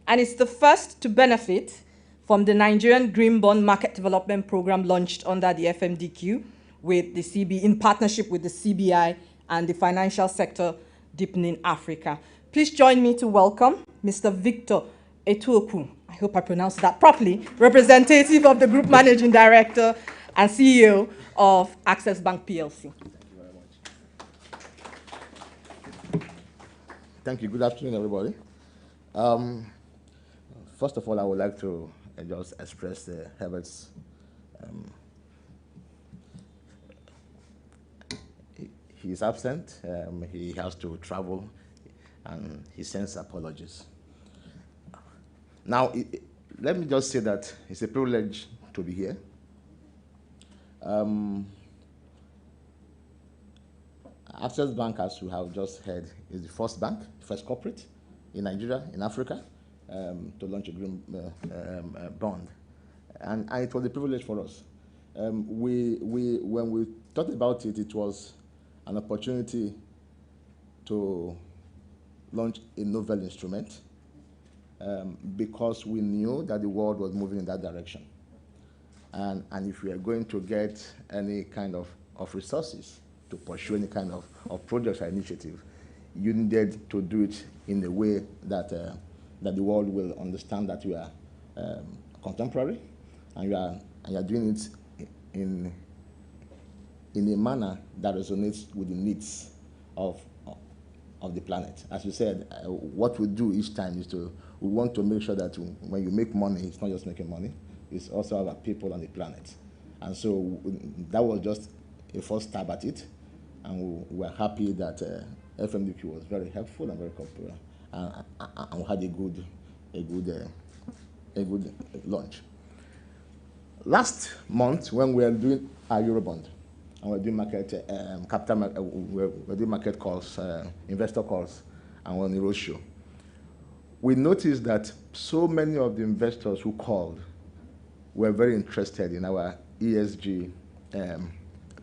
and it's the first to benefit from the Nigerian Green Bond Market Development Program launched under the FMDQ with the CB in partnership with the CBI and the Financial Sector Deepening Africa. Please join me to welcome Mr. Victor Etuoku, I hope I pronounced that properly, representative of the Group Managing Director and CEO of Access Bank PLC. Thank you. Good afternoon, everybody. First of all, I would like to just express Herbert's he is absent. He has to travel, and he sends apologies. Now, let me just say that it's a privilege to be here. Access Bank, as you have just heard, is the first bank, first corporate in Nigeria, in Africa, to launch a green bond. And it was a privilege for us. When we thought about it, it was an opportunity to launch a novel instrument because we knew that the world was moving in that direction. And if we are going to get any kind of resources to pursue any kind of project or initiative, you needed to do it in a way that that the world will understand that you are contemporary, and you are doing it in a manner that resonates with the needs of the planet. As you said, what we do each time is we want to make sure that when you make money, it's not just making money, it's also about people on the planet. And so that was just a first stab at it, and we were happy that FMDQ was very helpful and very cooperative, and we had a good launch. Last month, when we were doing our Eurobond, and we're doing we're doing market calls, investor calls, and we're on the roadshow, we noticed that so many of the investors who called were very interested in our ESG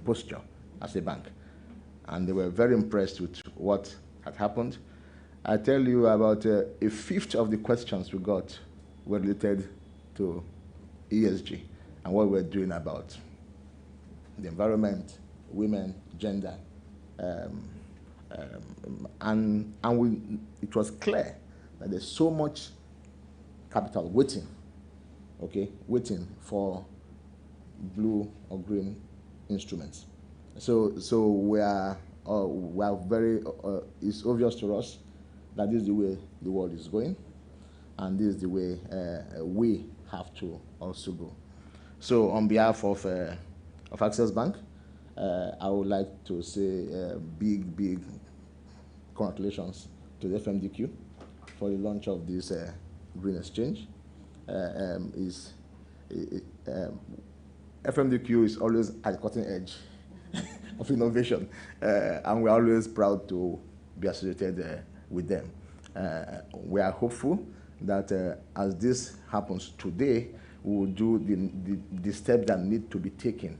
posture as a bank, and they were very impressed with what had happened. I tell you, about a fifth of the questions we got were related to ESG and what we're doing about the environment, women, gender, and it was clear that there's so much capital waiting for blue or green instruments. So we are very. It's obvious to us that this is the way the world is going, and this is the way we have to also go. So on behalf of Access Bank, I would like to say big congratulations to the FMDQ for the launch of this green exchange. FMDQ is always at the cutting edge of innovation, and we're always proud to be associated with them. We are hopeful that as this happens today, we will do the steps that need to be taken,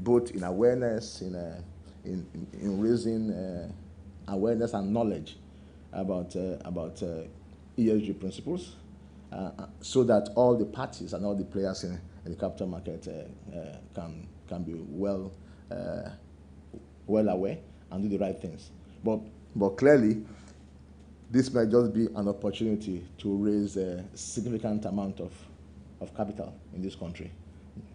both in awareness, in raising awareness and knowledge about ESG principles, so that all the parties and all the players in the capital market can be well aware and do the right things. But clearly, this might just be an opportunity to raise a significant amount of capital in this country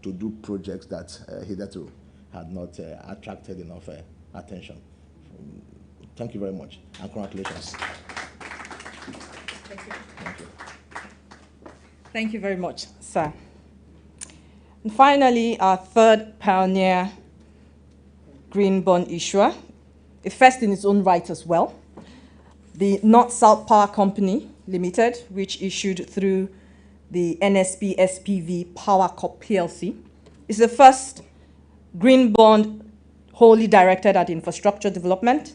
to do projects that hitherto had not attracted enough attention. Thank you very much, and congratulations. Thank you. Thank you very much, sir. And finally, our third pioneer green bond issuer, a first in its own right as well, the North-South Power Company Limited, which issued through the NSP SPV Power Corp PLC, is the first green bond wholly directed at infrastructure development,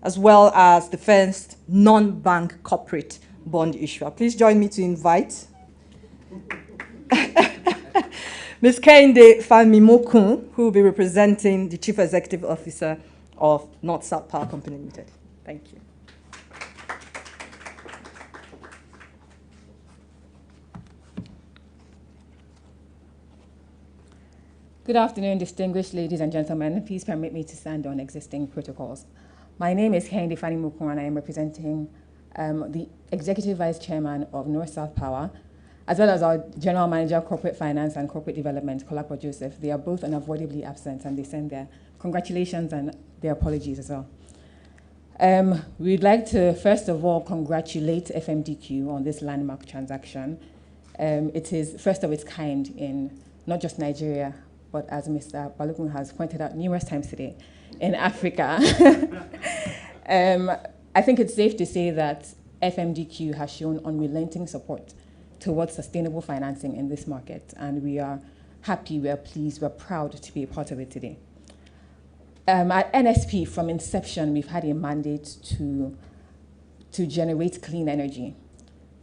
as well as the first non-bank corporate bond issuer. Please join me to invite Ms. Kehinde Famimokun, who will be representing the Chief Executive Officer of North-South Power Company Limited. Thank you. Good afternoon, distinguished ladies and gentlemen. Please permit me to stand on existing protocols. My name is Kehinde Famimokun, and I am representing the Executive Vice Chairman of North-South Power, as well as our General Manager, Corporate Finance and Corporate Development, Kolapo Joseph. They are both unavoidably absent, and they send their congratulations and their apologies as well. We'd like to, first of all, congratulate FMDQ on this landmark transaction. It is first of its kind in not just Nigeria, but as Mr. Balogun has pointed out numerous times today, in Africa. I think it's safe to say that FMDQ has shown unrelenting support towards sustainable financing in this market, and we are happy, we are pleased, we're proud to be a part of it today. At NSP, from inception, we've had a mandate to generate clean energy.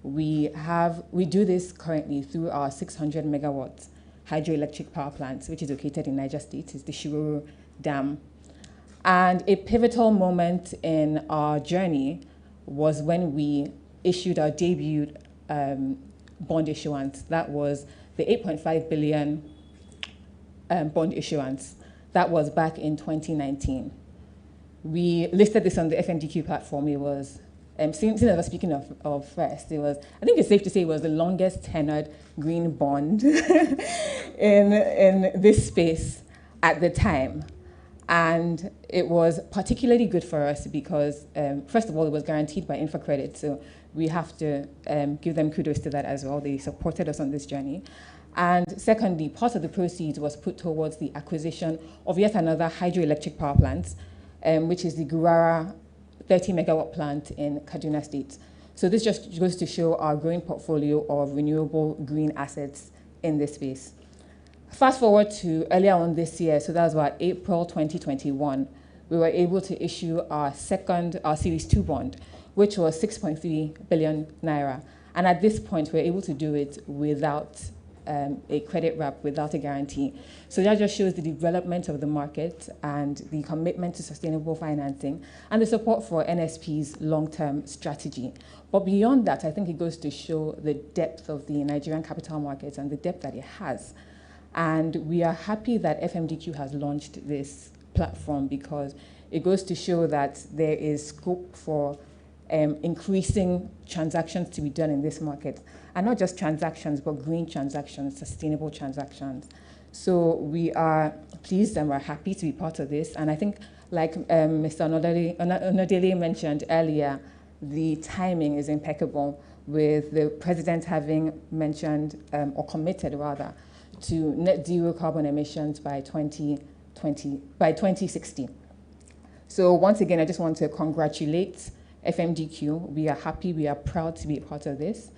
We do this currently through our 600 megawatt hydroelectric power plant, which is located in Niger State. It's the Shiroro Dam. And a pivotal moment in our journey was when we issued our debut bond issuance. That was the 8.5 billion bond issuance. That was back in 2019. We listed this on the FMDQ platform. It was, since I was speaking of first, it was, I think it's safe to say it was the longest tenured green bond in this space at the time. And it was particularly good for us because, first of all, it was guaranteed by InfraCredit, so we have to give them kudos to that as well. They supported us on this journey. And secondly, part of the proceeds was put towards the acquisition of yet another hydroelectric power plant, which is the Gurara 30 megawatt plant in Kaduna State. So this just goes to show our growing portfolio of renewable green assets in this space. Fast forward to earlier on this year, so that was about April 2021, we were able to issue our Series 2 bond, which was 6.3 billion naira. And at this point, we were able to do it without a credit wrap, without a guarantee. So that just shows the development of the market and the commitment to sustainable financing and the support for NSP's long-term strategy. But beyond that, I think it goes to show the depth of the Nigerian capital markets and the depth that it has. And we are happy that FMDQ has launched this platform because it goes to show that there is scope for increasing transactions to be done in this market. And not just transactions, but green transactions, sustainable transactions. So we are pleased and we're happy to be part of this. And I think, like Mr. Onodele mentioned earlier, the timing is impeccable, with the president having mentioned, or committed rather, to net zero carbon emissions by 2060. So once again, I just want to congratulate FMDQ. We are happy, we are proud to be a part of this.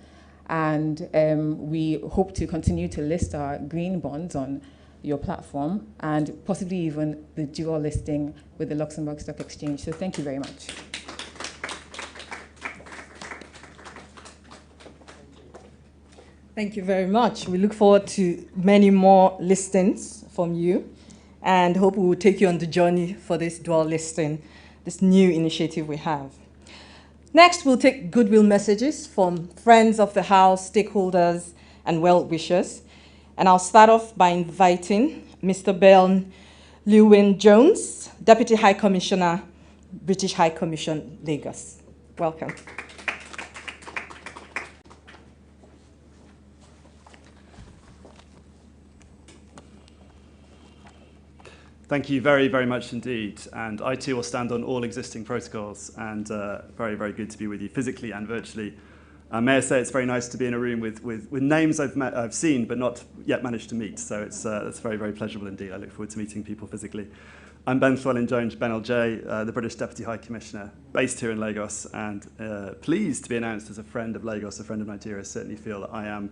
And we hope to continue to list our green bonds on your platform and possibly even the dual listing with the Luxembourg Stock Exchange. So thank you very much. Thank you very much. We look forward to many more listings from you and hope we will take you on the journey for this dual listing, this new initiative we have. Next, we'll take goodwill messages from friends of the house, stakeholders, and well-wishers. And I'll start off by inviting Mr. Ben Lewin-Jones, Deputy High Commissioner, British High Commission, Lagos. Welcome. Thank you very, very much indeed. And I too will stand on all existing protocols, and very, very good to be with you physically and virtually. May I say it's very nice to be in a room with names I've seen but not yet managed to meet. So it's very, very pleasurable indeed. I look forward to meeting people physically. I'm Ben Llewellyn-Jones, Ben LJ, the British Deputy High Commissioner, based here in Lagos, and pleased to be announced as a friend of Lagos, a friend of Nigeria. Certainly feel that I am.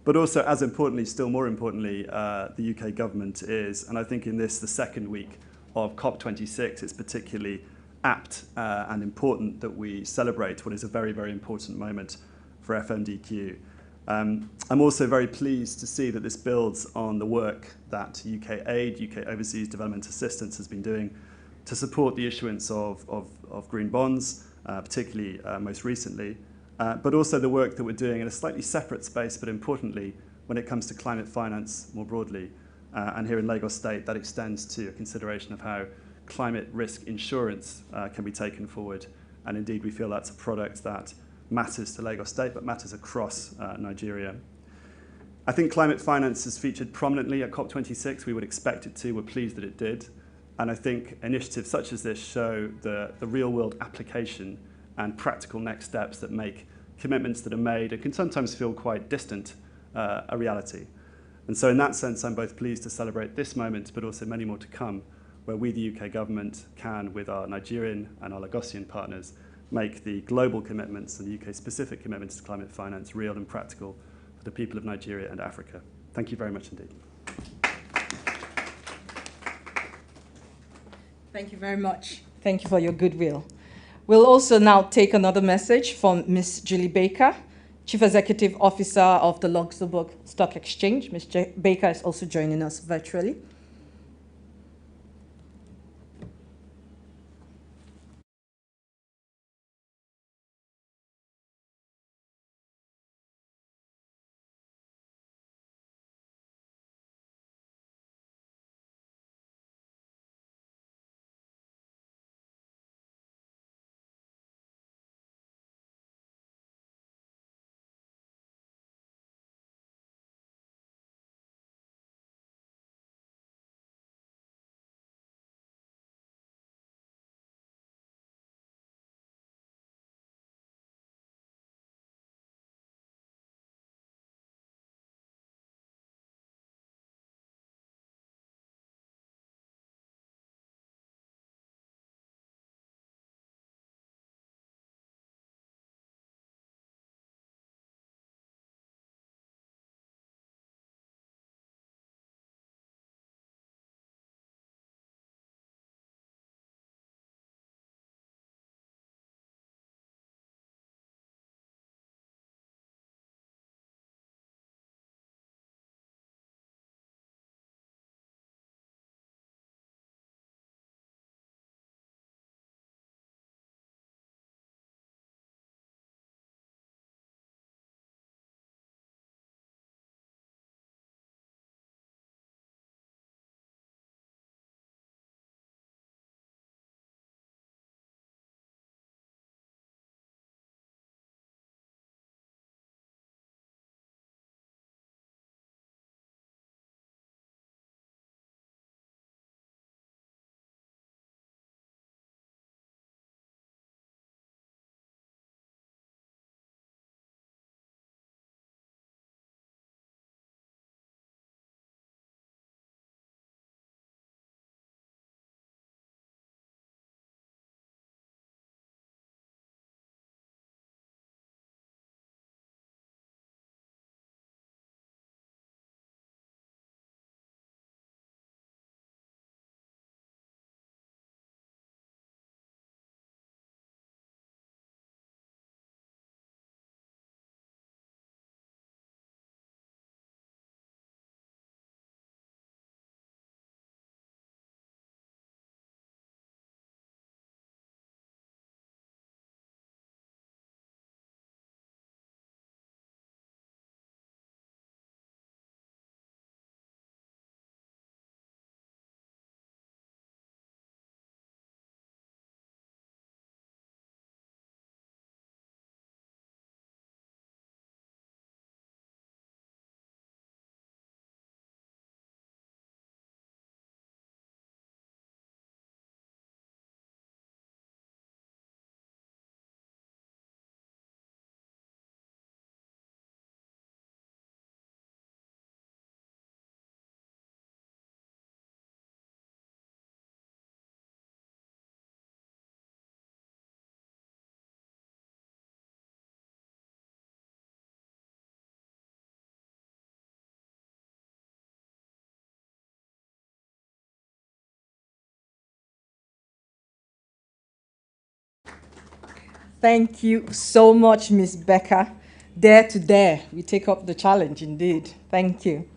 But also, as importantly, still more importantly, the UK government is, and I think in this, the second week of COP26, it's particularly apt and important that we celebrate what is a very, very important moment for FMDQ. I'm also very pleased to see that this builds on the work that UK Aid, UK Overseas Development Assistance, has been doing to support the issuance of green bonds, particularly most recently. But also the work that we're doing in a slightly separate space, but importantly, when it comes to climate finance more broadly. And here in Lagos State, that extends to a consideration of how climate risk insurance can be taken forward. And indeed, we feel that's a product that matters to Lagos State, but matters across Nigeria. I think climate finance is featured prominently at COP26. We would expect it to. We're pleased that it did. And I think initiatives such as this show the real-world application and practical next steps that make commitments that are made and can sometimes feel quite distant a reality. And so in that sense, I'm both pleased to celebrate this moment, but also many more to come, where we, the UK government, can, with our Nigerian and our Lagosian partners, make the global commitments and the UK-specific commitments to climate finance real and practical for the people of Nigeria and Africa. Thank you very much indeed. Thank you very much. Thank you for your goodwill. We'll also now take another message from Ms. Julie Baker, Chief Executive Officer of the Luxembourg Stock Exchange. Ms. Baker is also joining us virtually. Thank you so much, Ms. Becker. Dare to dare, we take up the challenge indeed. Thank you.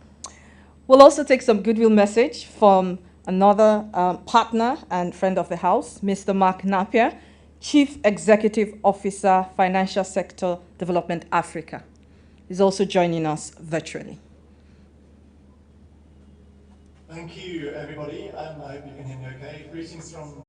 We'll also take some goodwill message from another partner and friend of the house, Mr. Mark Napier, Chief Executive Officer, Financial Sector Development Africa. He's also joining us virtually. Thank you, everybody. I hope you can hear me okay. Greetings from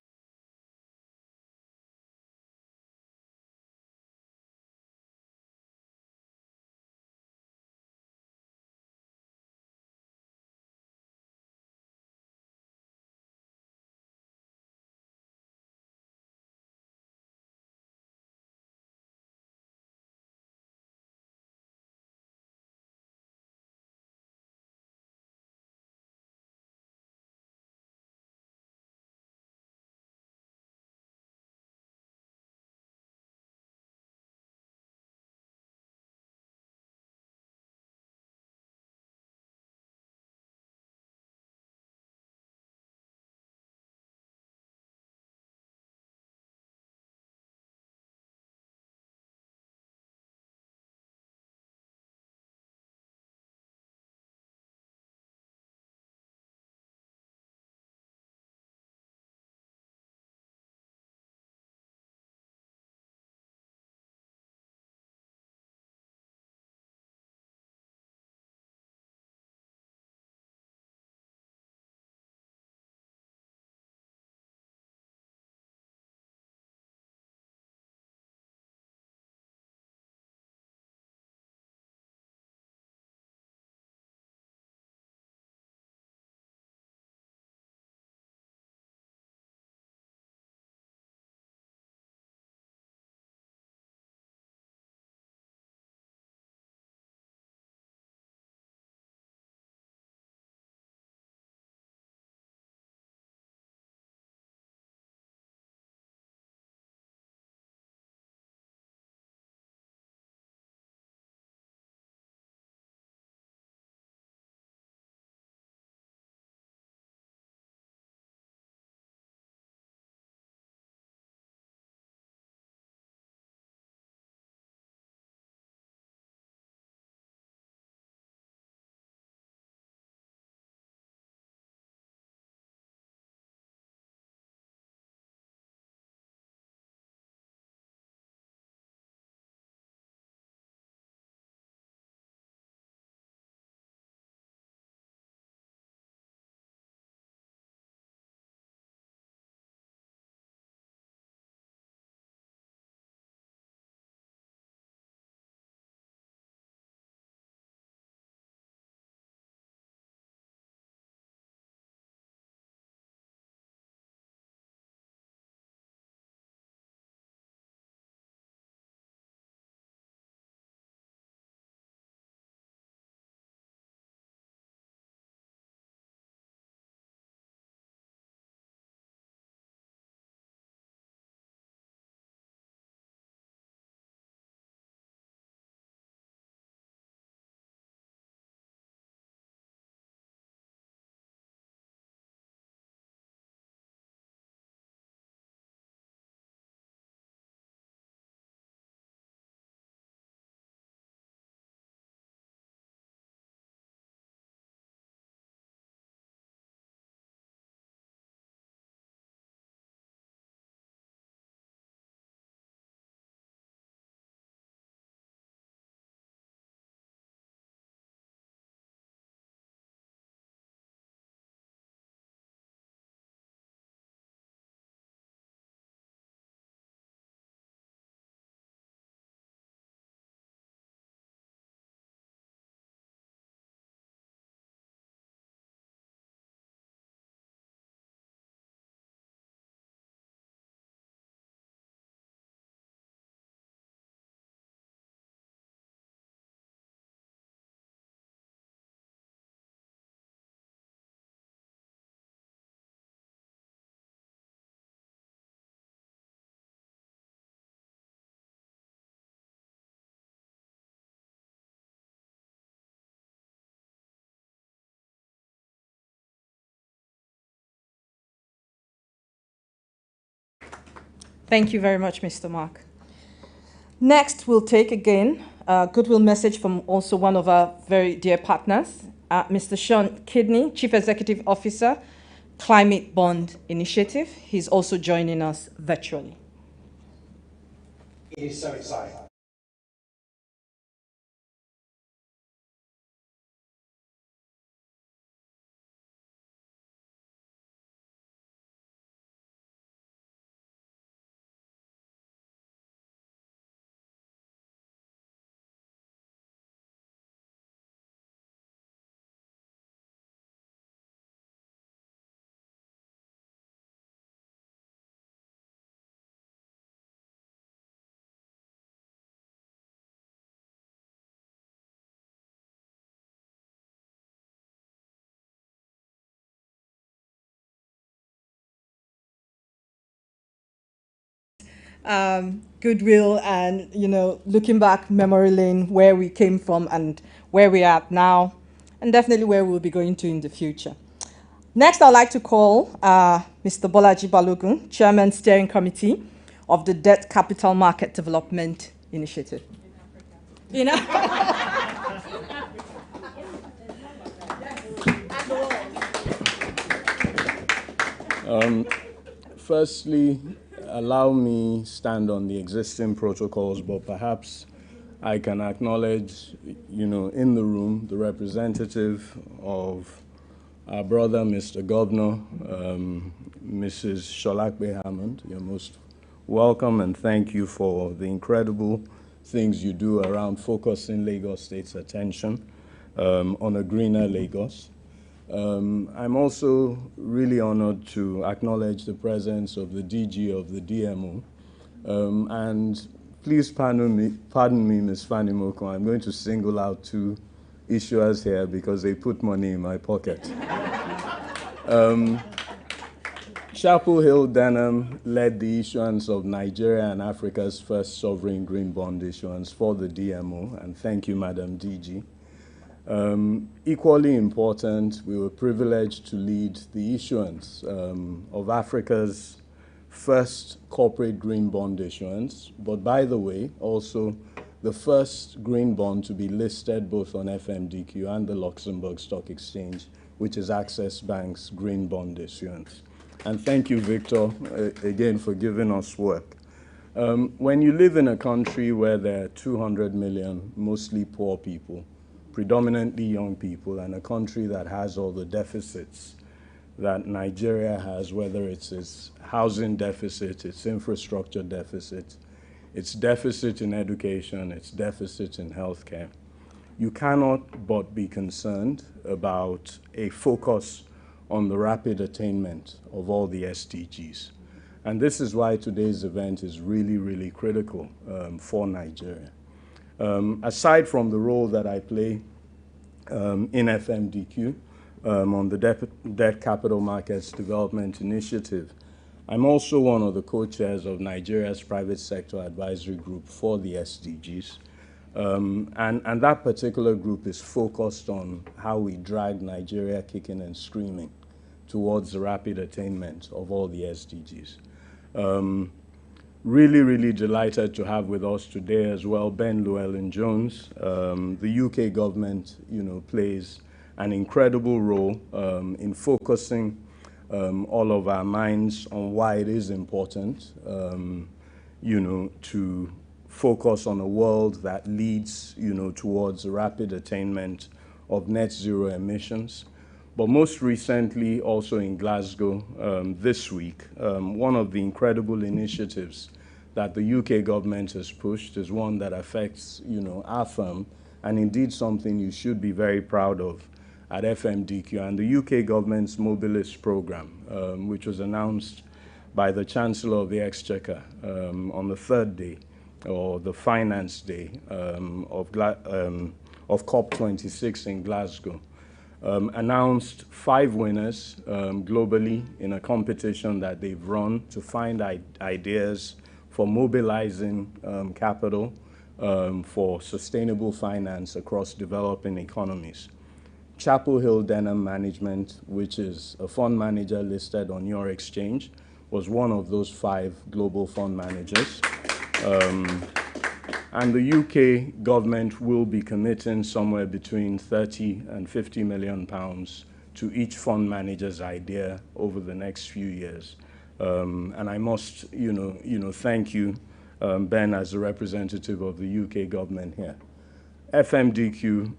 Thank you very much, Mr. Mark. Next, we'll take again a goodwill message from also one of our very dear partners, Mr. Sean Kidney, Chief Executive Officer, Climate Bond Initiative. He's also joining us virtually. It is so exciting. Goodwill and, looking back memory lane, where we came from and where we are at now, and definitely where we'll be going to in the future. Next, I'd like to call Mr. Bolaji Balogun, Chairman Steering Committee of the Debt Capital Market Development Initiative. Firstly, allow me stand on the existing protocols, but perhaps I can acknowledge, in the room, the representative of our brother, Mr. Governor, Mrs. Sholakbe Hammond. You're most welcome, and thank you for the incredible things you do around focusing Lagos State's attention on a greener Lagos. I'm also really honored to acknowledge the presence of the DG of the DMO. And please pardon me, Ms. Fanny Moko, I'm going to single out two issuers here because they put money in my pocket. Chapel Hill Denham led the issuance of Nigeria and Africa's first sovereign green bond issuance for the DMO, and thank you, Madam DG. Equally important, we were privileged to lead the issuance of Africa's first corporate green bond issuance, but by the way, also the first green bond to be listed both on FMDQ and the Luxembourg Stock Exchange, which is Access Bank's green bond issuance. And thank you, Victor, again for giving us work. When you live in a country where there are 200 million, mostly poor people, predominantly young people, and a country that has all the deficits that Nigeria has, whether it's its housing deficit, its infrastructure deficit, its deficit in education, its deficit in healthcare, you cannot but be concerned about a focus on the rapid attainment of all the SDGs. And this is why today's event is really, really critical for Nigeria. Aside from the role that I play in FMDQ on the Debt Capital Markets Development Initiative, I'm also one of the co-chairs of Nigeria's Private Sector Advisory Group for the SDGs. And that particular group is focused on how we drag Nigeria kicking and screaming towards the rapid attainment of all the SDGs. Really, really delighted to have with us today as well Ben Llewellyn-Jones. The UK government, plays an incredible role in focusing all of our minds on why it is important, to focus on a world that leads, towards the rapid attainment of net zero emissions. But most recently, also in Glasgow this week, one of the incredible initiatives that the UK government has pushed is one that affects, our firm, and indeed something you should be very proud of at FMDQ, and the UK government's Mobilis program, which was announced by the Chancellor of the Exchequer on the third day, or the finance day of COP26 in Glasgow. Announced 5 winners globally in a competition that they've run to find ideas for mobilizing capital for sustainable finance across developing economies. Chapel Hill Denham Management, which is a fund manager listed on your exchange, was one of those 5 global fund managers. And the UK government will be committing somewhere between 30 and 50 million pounds to each fund manager's idea over the next few years. And I must, thank you, Ben, as a representative of the UK government here. FMDQ,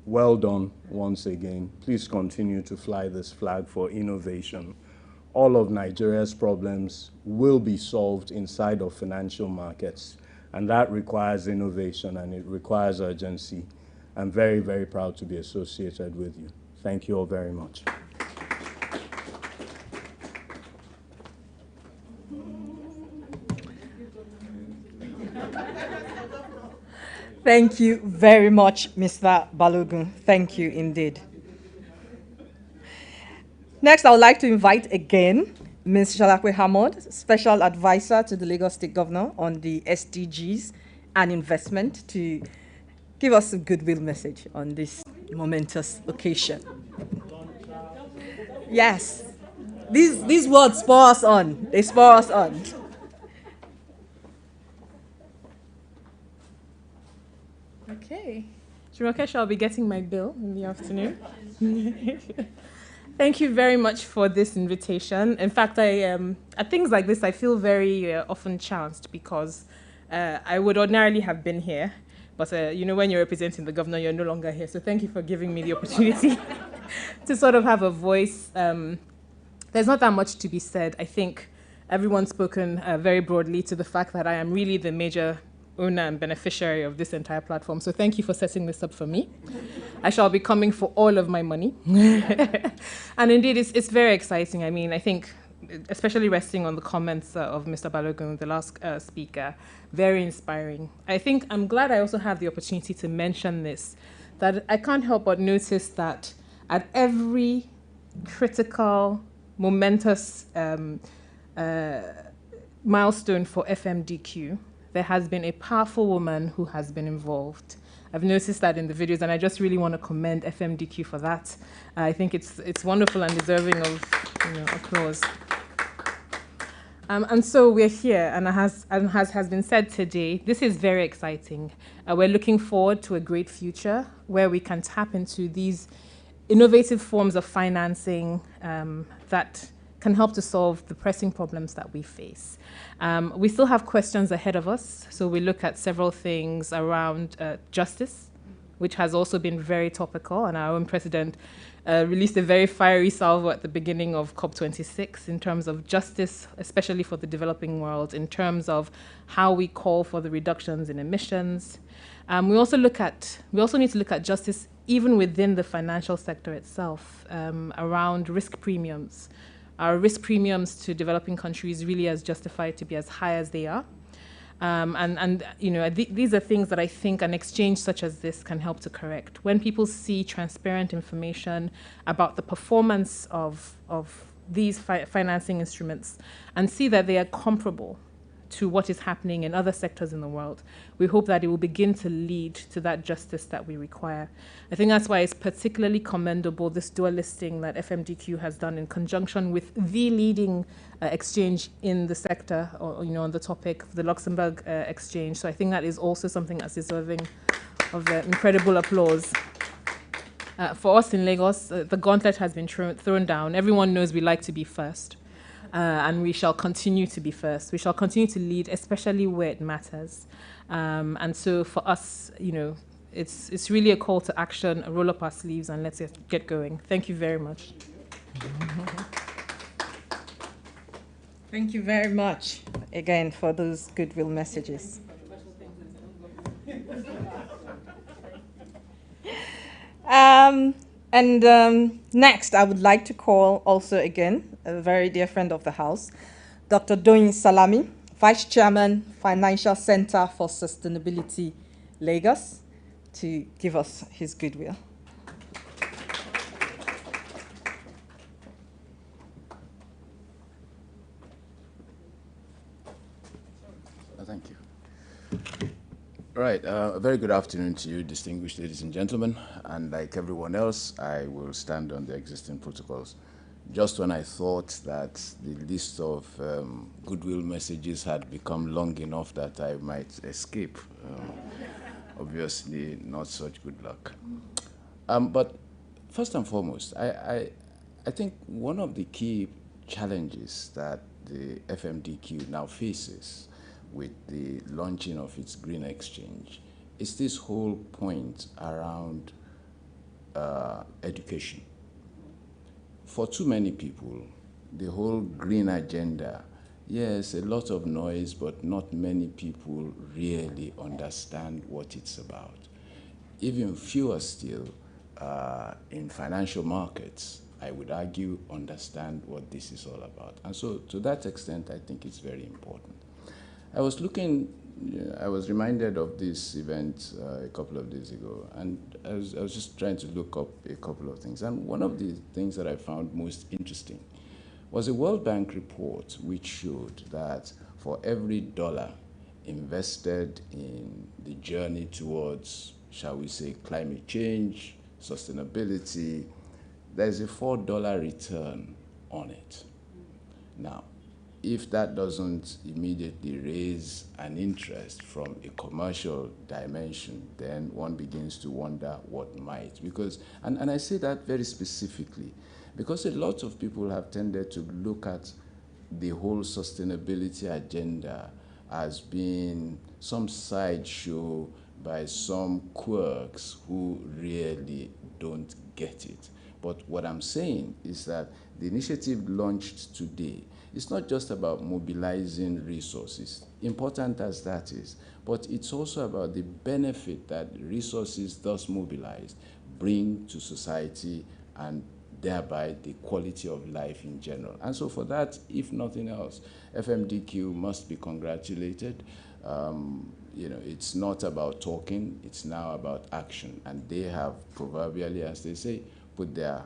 well done once again. Please continue to fly this flag for innovation. All of Nigeria's problems will be solved inside of financial markets, and that requires innovation and it requires urgency. I'm very, very proud to be associated with you. Thank you all very much. Thank you very much, Mr. Balogun. Thank you indeed. Next, I would like to invite again Ms. Shalakwe Hamod, Special Advisor to the Lagos State Governor on the SDGs and investment, to give us a goodwill message on this momentous occasion. Yes, these words spur us on. They spur us on. Okay. Jumoke, I'll be getting my bill in the afternoon. Thank you very much for this invitation. In fact, at things like this, I feel very often chanced because I would ordinarily have been here, but when you're representing the governor, you're no longer here. So thank you for giving me the opportunity to sort of have a voice. There's not that much to be said. I think everyone's spoken very broadly to the fact that I am really the major owner and beneficiary of this entire platform. So thank you for setting this up for me. I shall be coming for all of my money. And indeed, it's very exciting. I mean, I think, especially resting on the comments of Mr. Balogun, the last speaker, very inspiring. I think I'm glad I also have the opportunity to mention this, that I can't help but notice that at every critical, momentous milestone for FMDQ, there has been a powerful woman who has been involved. I've noticed that in the videos, and I just really want to commend FMDQ for that. I think it's wonderful and deserving of applause. And so we're here, and as has been said today, this is very exciting. We're looking forward to a great future where we can tap into these innovative forms of financing that can help to solve the pressing problems that we face. We still have questions ahead of us, so we look at several things around justice, which has also been very topical, and our own president released a very fiery salvo at the beginning of COP26 in terms of justice, especially for the developing world, in terms of how we call for the reductions in emissions. We also need to look at justice even within the financial sector itself, around risk premiums. Our risk premiums to developing countries really is justified to be as high as they are. These are things that I think an exchange such as this can help to correct. When people see transparent information about the performance of these financing instruments and see that they are comparable to what is happening in other sectors in the world, we hope that it will begin to lead to that justice that we require. I think that's why it's particularly commendable, this dual listing that FMDQ has done in conjunction with the leading exchange in the sector, on the topic of the Luxembourg exchange. So I think that is also something that's deserving of incredible applause. For us in Lagos, the gauntlet has been thrown down. Everyone knows we like to be first. And we shall continue to be first. We shall continue to lead, especially where it matters. And so for us, it's really a call to action, roll up our sleeves, and let's get going. Thank you very much. Thank you very much, again, for those goodwill messages. Next, I would like to call also again a very dear friend of the house, Dr. Doyin Salami, Vice Chairman, Financial Center for Sustainability, Lagos, to give us his goodwill. Thank you. All right, a very good afternoon to you, distinguished ladies and gentlemen. And like everyone else, I will stand on the existing protocols. just when I thought that the list of goodwill messages had become long enough that I might escape. Obviously, not such good luck. But first and foremost, I think one of the key challenges that the FMDQ now faces with the launching of its green exchange is this whole point around education. For too many people, the whole green agenda, yes, a lot of noise, but not many people really understand what it's about. Even fewer still in financial markets, I would argue, understand what this is all about. And so to that extent, I think it's very important. I was reminded of this event a couple of days ago, and I was just trying to look up a couple of things. And one of the things that I found most interesting was a World Bank report which showed that for every dollar invested in the journey towards, shall we say, climate change, sustainability, there's a $4 return on it. Now, if that doesn't immediately raise an interest from a commercial dimension, then one begins to wonder what might. Because, and I say that very specifically, because a lot of people have tended to look at the whole sustainability agenda as being some sideshow by some quirks who really don't get it. But what I'm saying is that the initiative launched today, it's not just about mobilizing resources, important as that is, but it's also about the benefit that resources thus mobilized bring to society and thereby the quality of life in general. And so for that, if nothing else, FMDQ must be congratulated. It's not about talking, it's now about action. And they have proverbially, as they say, put their,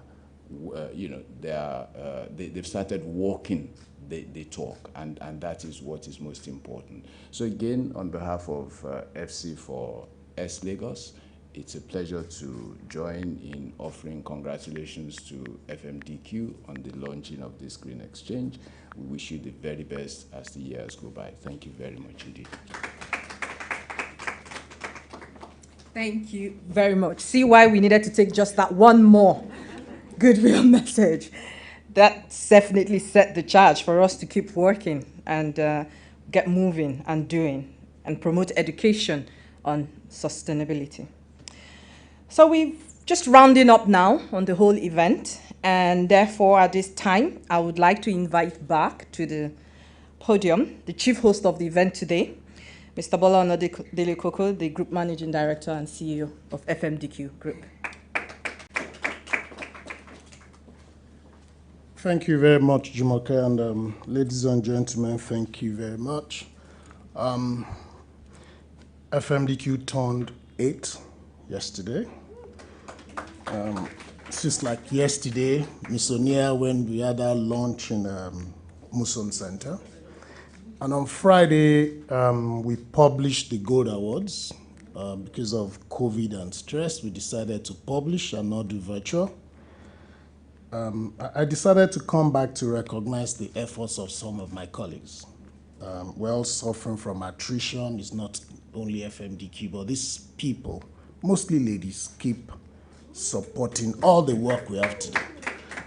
they've started walking, they talk, and that is what is most important. So again, on behalf of FC for S Lagos, it's a pleasure to join in offering congratulations to FMDQ on the launching of this Green Exchange. We wish you the very best as the years go by. Thank you very much indeed. Thank you very much. See why we needed to take just that one more goodwill message. That definitely set the charge for us to keep working and get moving and doing and promote education on sustainability. So we've just rounding up now on the whole event, and therefore at this time, I would like to invite back to the podium the chief host of the event today, Mr. Bola Onadelekoko, the Group Managing Director and CEO of FMDQ Group. Thank you very much, Jumoke, and ladies and gentlemen, thank you very much. FMDQ turned 8 yesterday. It's just like yesterday, Ms. Onia, when we had our launch in Muson Center. And on Friday, we published the Gold Awards. Because of COVID and stress, we decided to publish and not do virtual. I decided to come back to recognize the efforts of some of my colleagues. We're all suffering from attrition. It's not only FMDQ, but these people, mostly ladies, keep supporting all the work we have to do.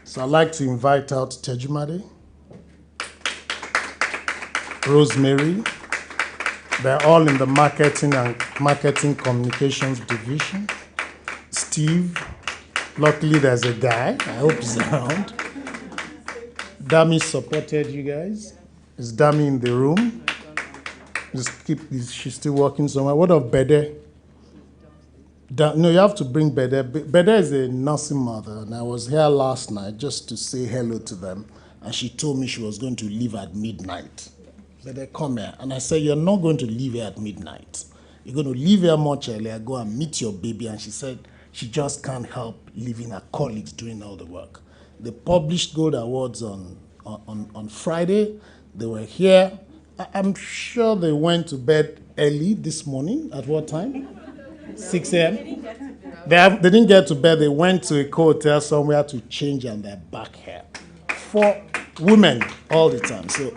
So I'd like to invite out Tejumade, Rosemary. They're all in the marketing communications division. Steve, luckily there's a guy, I hope he's around. Dami supported you guys. Is Dami in the room? She's still working somewhere. What of Bede? No, you have to bring Bede. Bede is a nursing mother, and I was here last night just to say hello to them, and she told me she was going to leave at midnight. Bede, come here. And I said, you're not going to leave here at midnight. You're going to leave here much earlier, go and meet your baby. And she said she just can't help leaving her colleagues doing all the work. They published Gold Awards on Friday. They were here. I'm sure they went to bed early this morning. At what time? 6 a.m.? They didn't get to bed. They went to a hotel somewhere to change, and they're back here. for women all the time. So,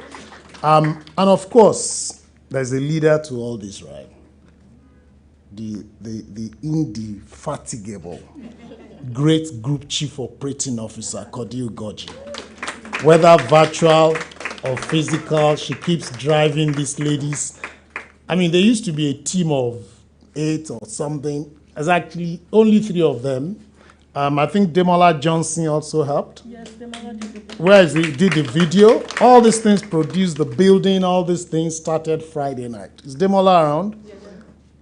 and of course, there's a leader to all this, right? The indefatigable great group chief operating officer, Kodil Goji. Whether virtual or physical, she keeps driving these ladies. I mean, there used to be a team of 8 or something. There's actually only 3 of them. I think Demola Johnson also helped. Yes, Demola did. Where is he? Did the video. All these things produced, the building, all these things started Friday night. Is Demola around? Yes.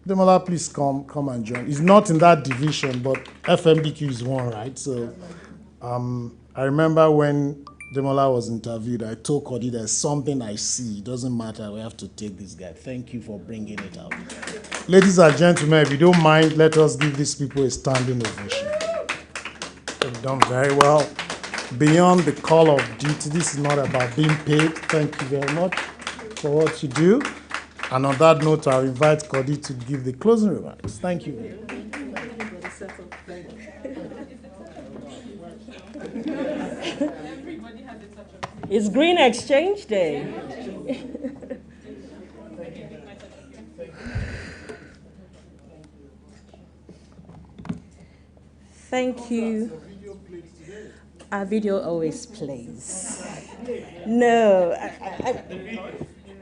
Demola, please come and join. He's not in that division, but FMDQ is one, right? So I remember when Demola was interviewed, I told Cody, there's something I see. It doesn't matter. We have to take this guy. Thank you for bringing it out. Ladies and gentlemen, if you don't mind, let us give these people a standing ovation. They've done very well. Beyond the call of duty, this is not about being paid. Thank you very much for what you do. And on that note, I'll invite Cody to give the closing remarks. Thank you. It's Green Exchange Day. Thank you. Our video always plays. No,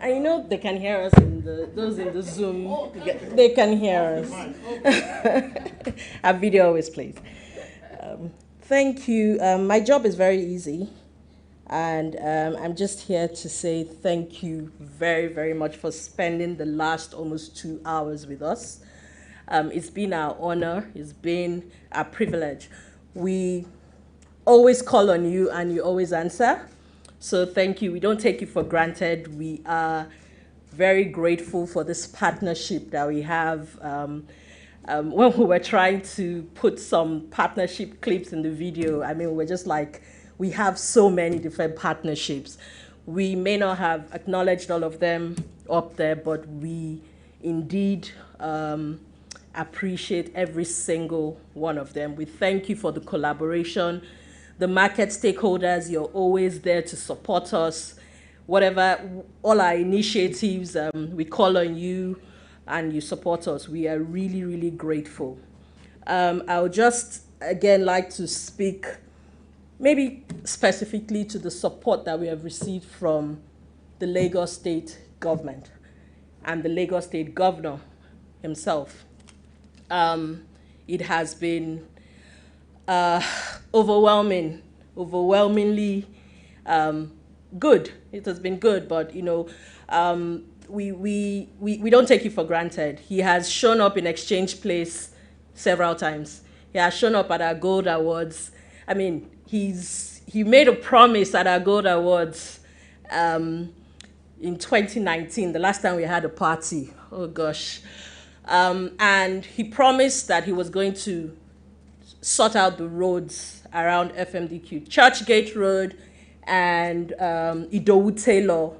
I know they can hear us those in the Zoom. They can hear us. Our video always plays. Thank you. My job is very easy. And I'm just here to say thank you very, very much for spending the last almost 2 hours with us. It's been our honor. It's been our privilege. We always call on you and you always answer. So thank you. We don't take you for granted. We are very grateful for this partnership that we have. When we were trying to put some partnership clips in the video, I mean, we're just like, we have so many different partnerships. We may not have acknowledged all of them up there, but we indeed appreciate every single one of them. We thank you for the collaboration. The market stakeholders, you're always there to support us. Whatever, all our initiatives, we call on you and you support us. We are really, really grateful. I would just, again, like to speak maybe specifically to the support that we have received from the Lagos State government and the Lagos State governor himself. It has been overwhelmingly good. It has been good, but you know, we don't take it for granted. He has shown up in Exchange Place several times. He has shown up at our Gold Awards. I mean, he made a promise at our Gold Awards in 2019, the last time we had a party. Oh gosh. And he promised that he was going to sort out the roads around FMDQ. Churchgate Road and Idowu Taylor,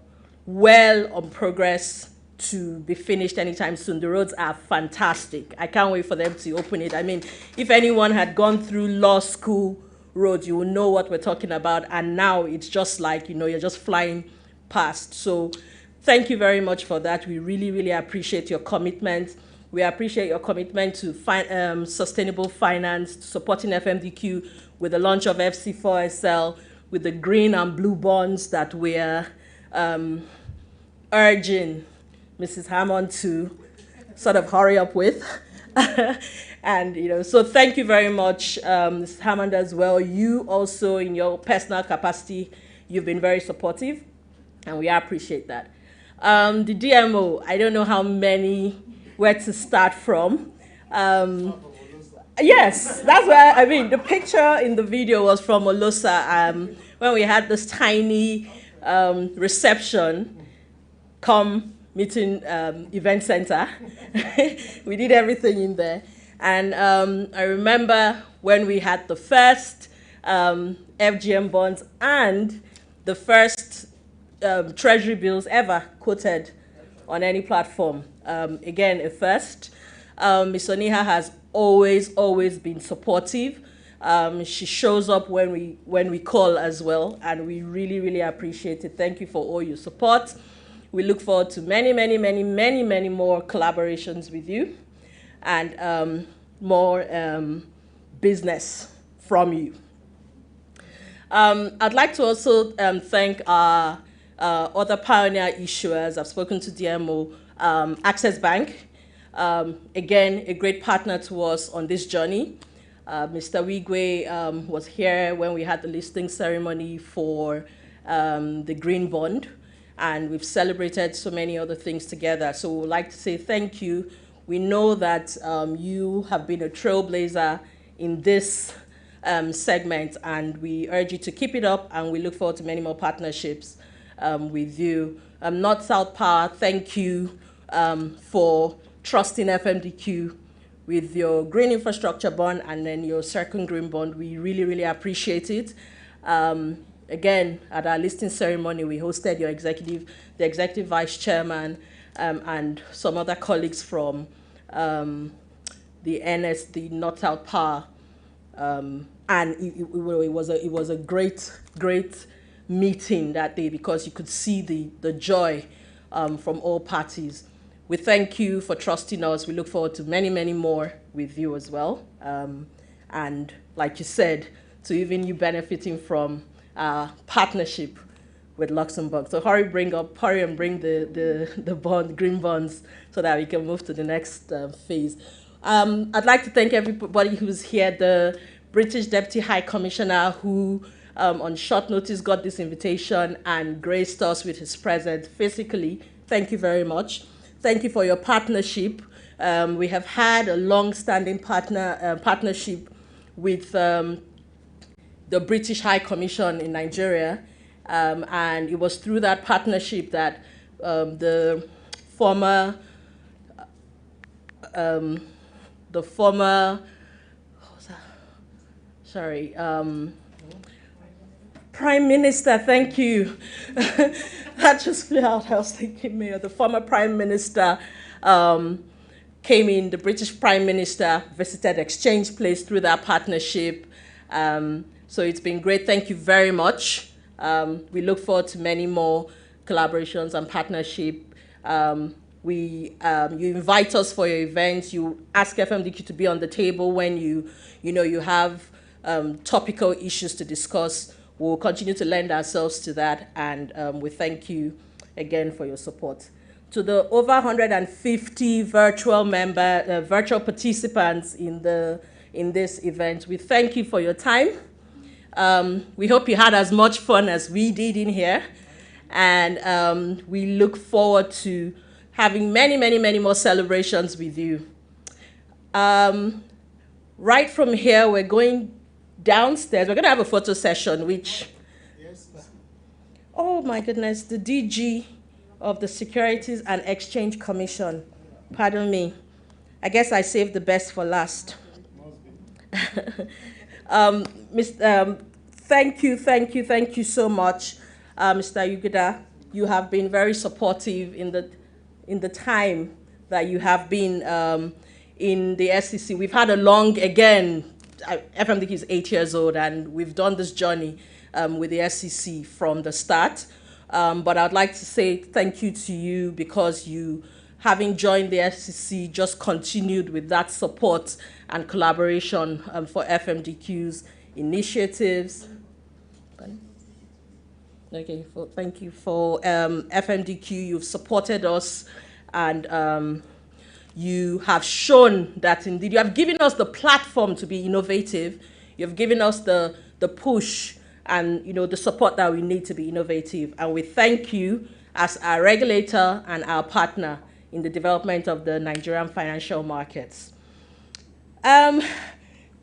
well on progress to be finished anytime soon. The roads are fantastic. I can't wait for them to open it. I mean, if anyone had gone through law school roads, you will know what we're talking about. And now it's just like, you know, you're just flying past. So thank you very much for that. We really, really appreciate your commitment. We appreciate your commitment to sustainable finance, supporting FMDQ with the launch of FC4SL, with the green and blue bonds that we're urging Mrs. Hammond to sort of hurry up with. And, you know, so thank you very much, Mrs. Hammond, as well. You also, in your personal capacity, you've been very supportive, and we appreciate that. The DMO, I don't know how many, where to start from. Yes, that's where, I mean, the picture in the video was from Olosa, when we had this tiny reception, meeting event center. We did everything in there. And I remember when we had the first FGM bonds and the first treasury bills ever quoted on any platform. Again, a first. Ms. Oniha has always been supportive. She shows up when we call as well, and we really, really appreciate it. Thank you for all your support. We look forward to many, many, many, many, many more collaborations with you, and more business from you. I'd like to also thank our other pioneer issuers. I've spoken to DMO, Access Bank, again, a great partner to us on this journey. Mr. Wigwe was here when we had the listing ceremony for the green bond, and we've celebrated so many other things together. So we would like to say thank you. We know that you have been a trailblazer in this segment, and we urge you to keep it up, and we look forward to many more partnerships with you. North South Power, thank you for trusting FMDQ with your green infrastructure bond and then your second green bond. We really, really appreciate it. Again, at our listing ceremony, we hosted the executive vice chairman, and some other colleagues from the North South Power. And it was a great meeting that day, because you could see the joy from all parties. We thank you for trusting us. We look forward to many, many more with you as well. And like you said, to even you benefiting from our partnership with Luxembourg. So hurry and bring the green bonds, so that we can move to the next phase. I'd like to thank everybody who's here. The British Deputy High Commissioner, who on short notice got this invitation and graced us with his presence physically. Thank you very much. Thank you for your partnership. We have had a long-standing partnership with the British High Commission in Nigeria, and it was through that partnership that the former Prime Minister, thank you. That just flew out. I was thinking, Mayor, the former Prime Minister came in. The British Prime Minister visited Exchange Place through that partnership. So it's been great. Thank you very much. We look forward to many more collaborations and partnership. You invite us for your events. You ask FMDQ to be on the table when you have topical issues to discuss. We'll continue to lend ourselves to that, and we thank you again for your support. To the over 150 virtual participants in this event, we thank you for your time. We hope you had as much fun as we did in here, and we look forward to having many, many, many more celebrations with you. Right from here, we're going downstairs. We're going to have a photo session, which, oh my goodness, the DG of the Securities and Exchange Commission. Pardon me. I guess I saved the best for last. Thank you so much, Mr. Yuguda. You have been very supportive in the time that you have been in the SEC. We've had a long, again, FMDQ is 8 years old, and we've done this journey with the SEC from the start. But I'd like to say thank you to you, because you, having joined the SEC, just continued with that support and collaboration for FMDQ's initiatives. Okay, thank you for FMDQ. You've supported us, and you have shown that indeed you have given us the platform to be innovative. You've given us the push and the support that we need to be innovative. And we thank you as our regulator and our partner in the development of the Nigerian financial markets.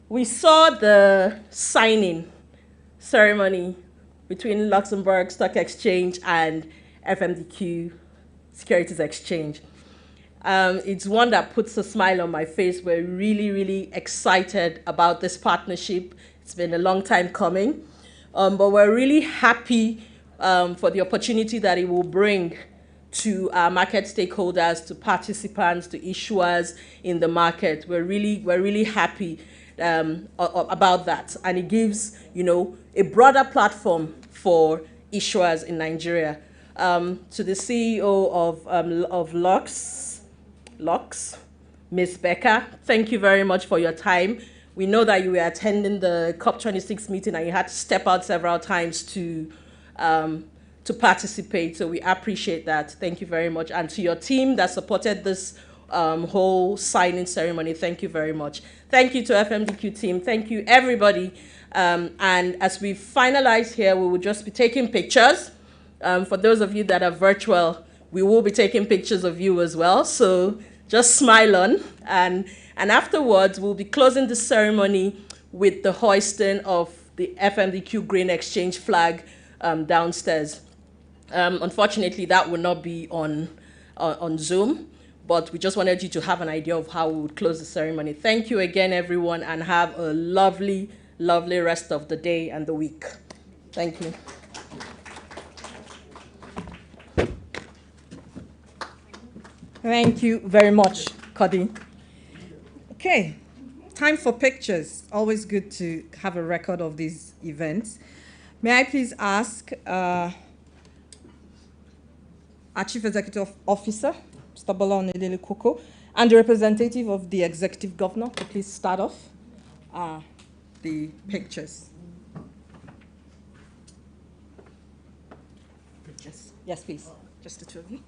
We saw the signing ceremony between Luxembourg Stock Exchange and FMDQ Securities Exchange. It's one that puts a smile on my face. We're really, really excited about this partnership. It's been a long time coming, but we're really happy for the opportunity that it will bring to our market stakeholders, to participants, to issuers in the market. We're really happy. about that, and it gives, you know, a broader platform for issuers in Nigeria. To the CEO of Lux, Ms. Becker, thank you very much for your time. We know that you were attending the COP26 meeting and you had to step out several times to participate, so we appreciate that. Thank you very much. And to your team that supported this whole signing ceremony, thank you very much. Thank you to FMDQ team. Thank you, everybody. And as we finalize here, we will just be taking pictures. For those of you that are virtual, we will be taking pictures of you as well. So just smile on. And afterwards, we'll be closing the ceremony with the hoisting of the FMDQ Green Exchange flag downstairs. Unfortunately, that will not be on Zoom, but we just wanted you to have an idea of how we would close the ceremony. Thank you again, everyone, and have a lovely, lovely rest of the day and the week. Thank you. Thank you very much, Cody. Okay, time for pictures. Always good to have a record of these events. May I please ask our Chief Executive Officer, Mr. Bola Onelele Koko, and the representative of the Executive Governor to please start off the pictures. Yes, please. Just the two of you.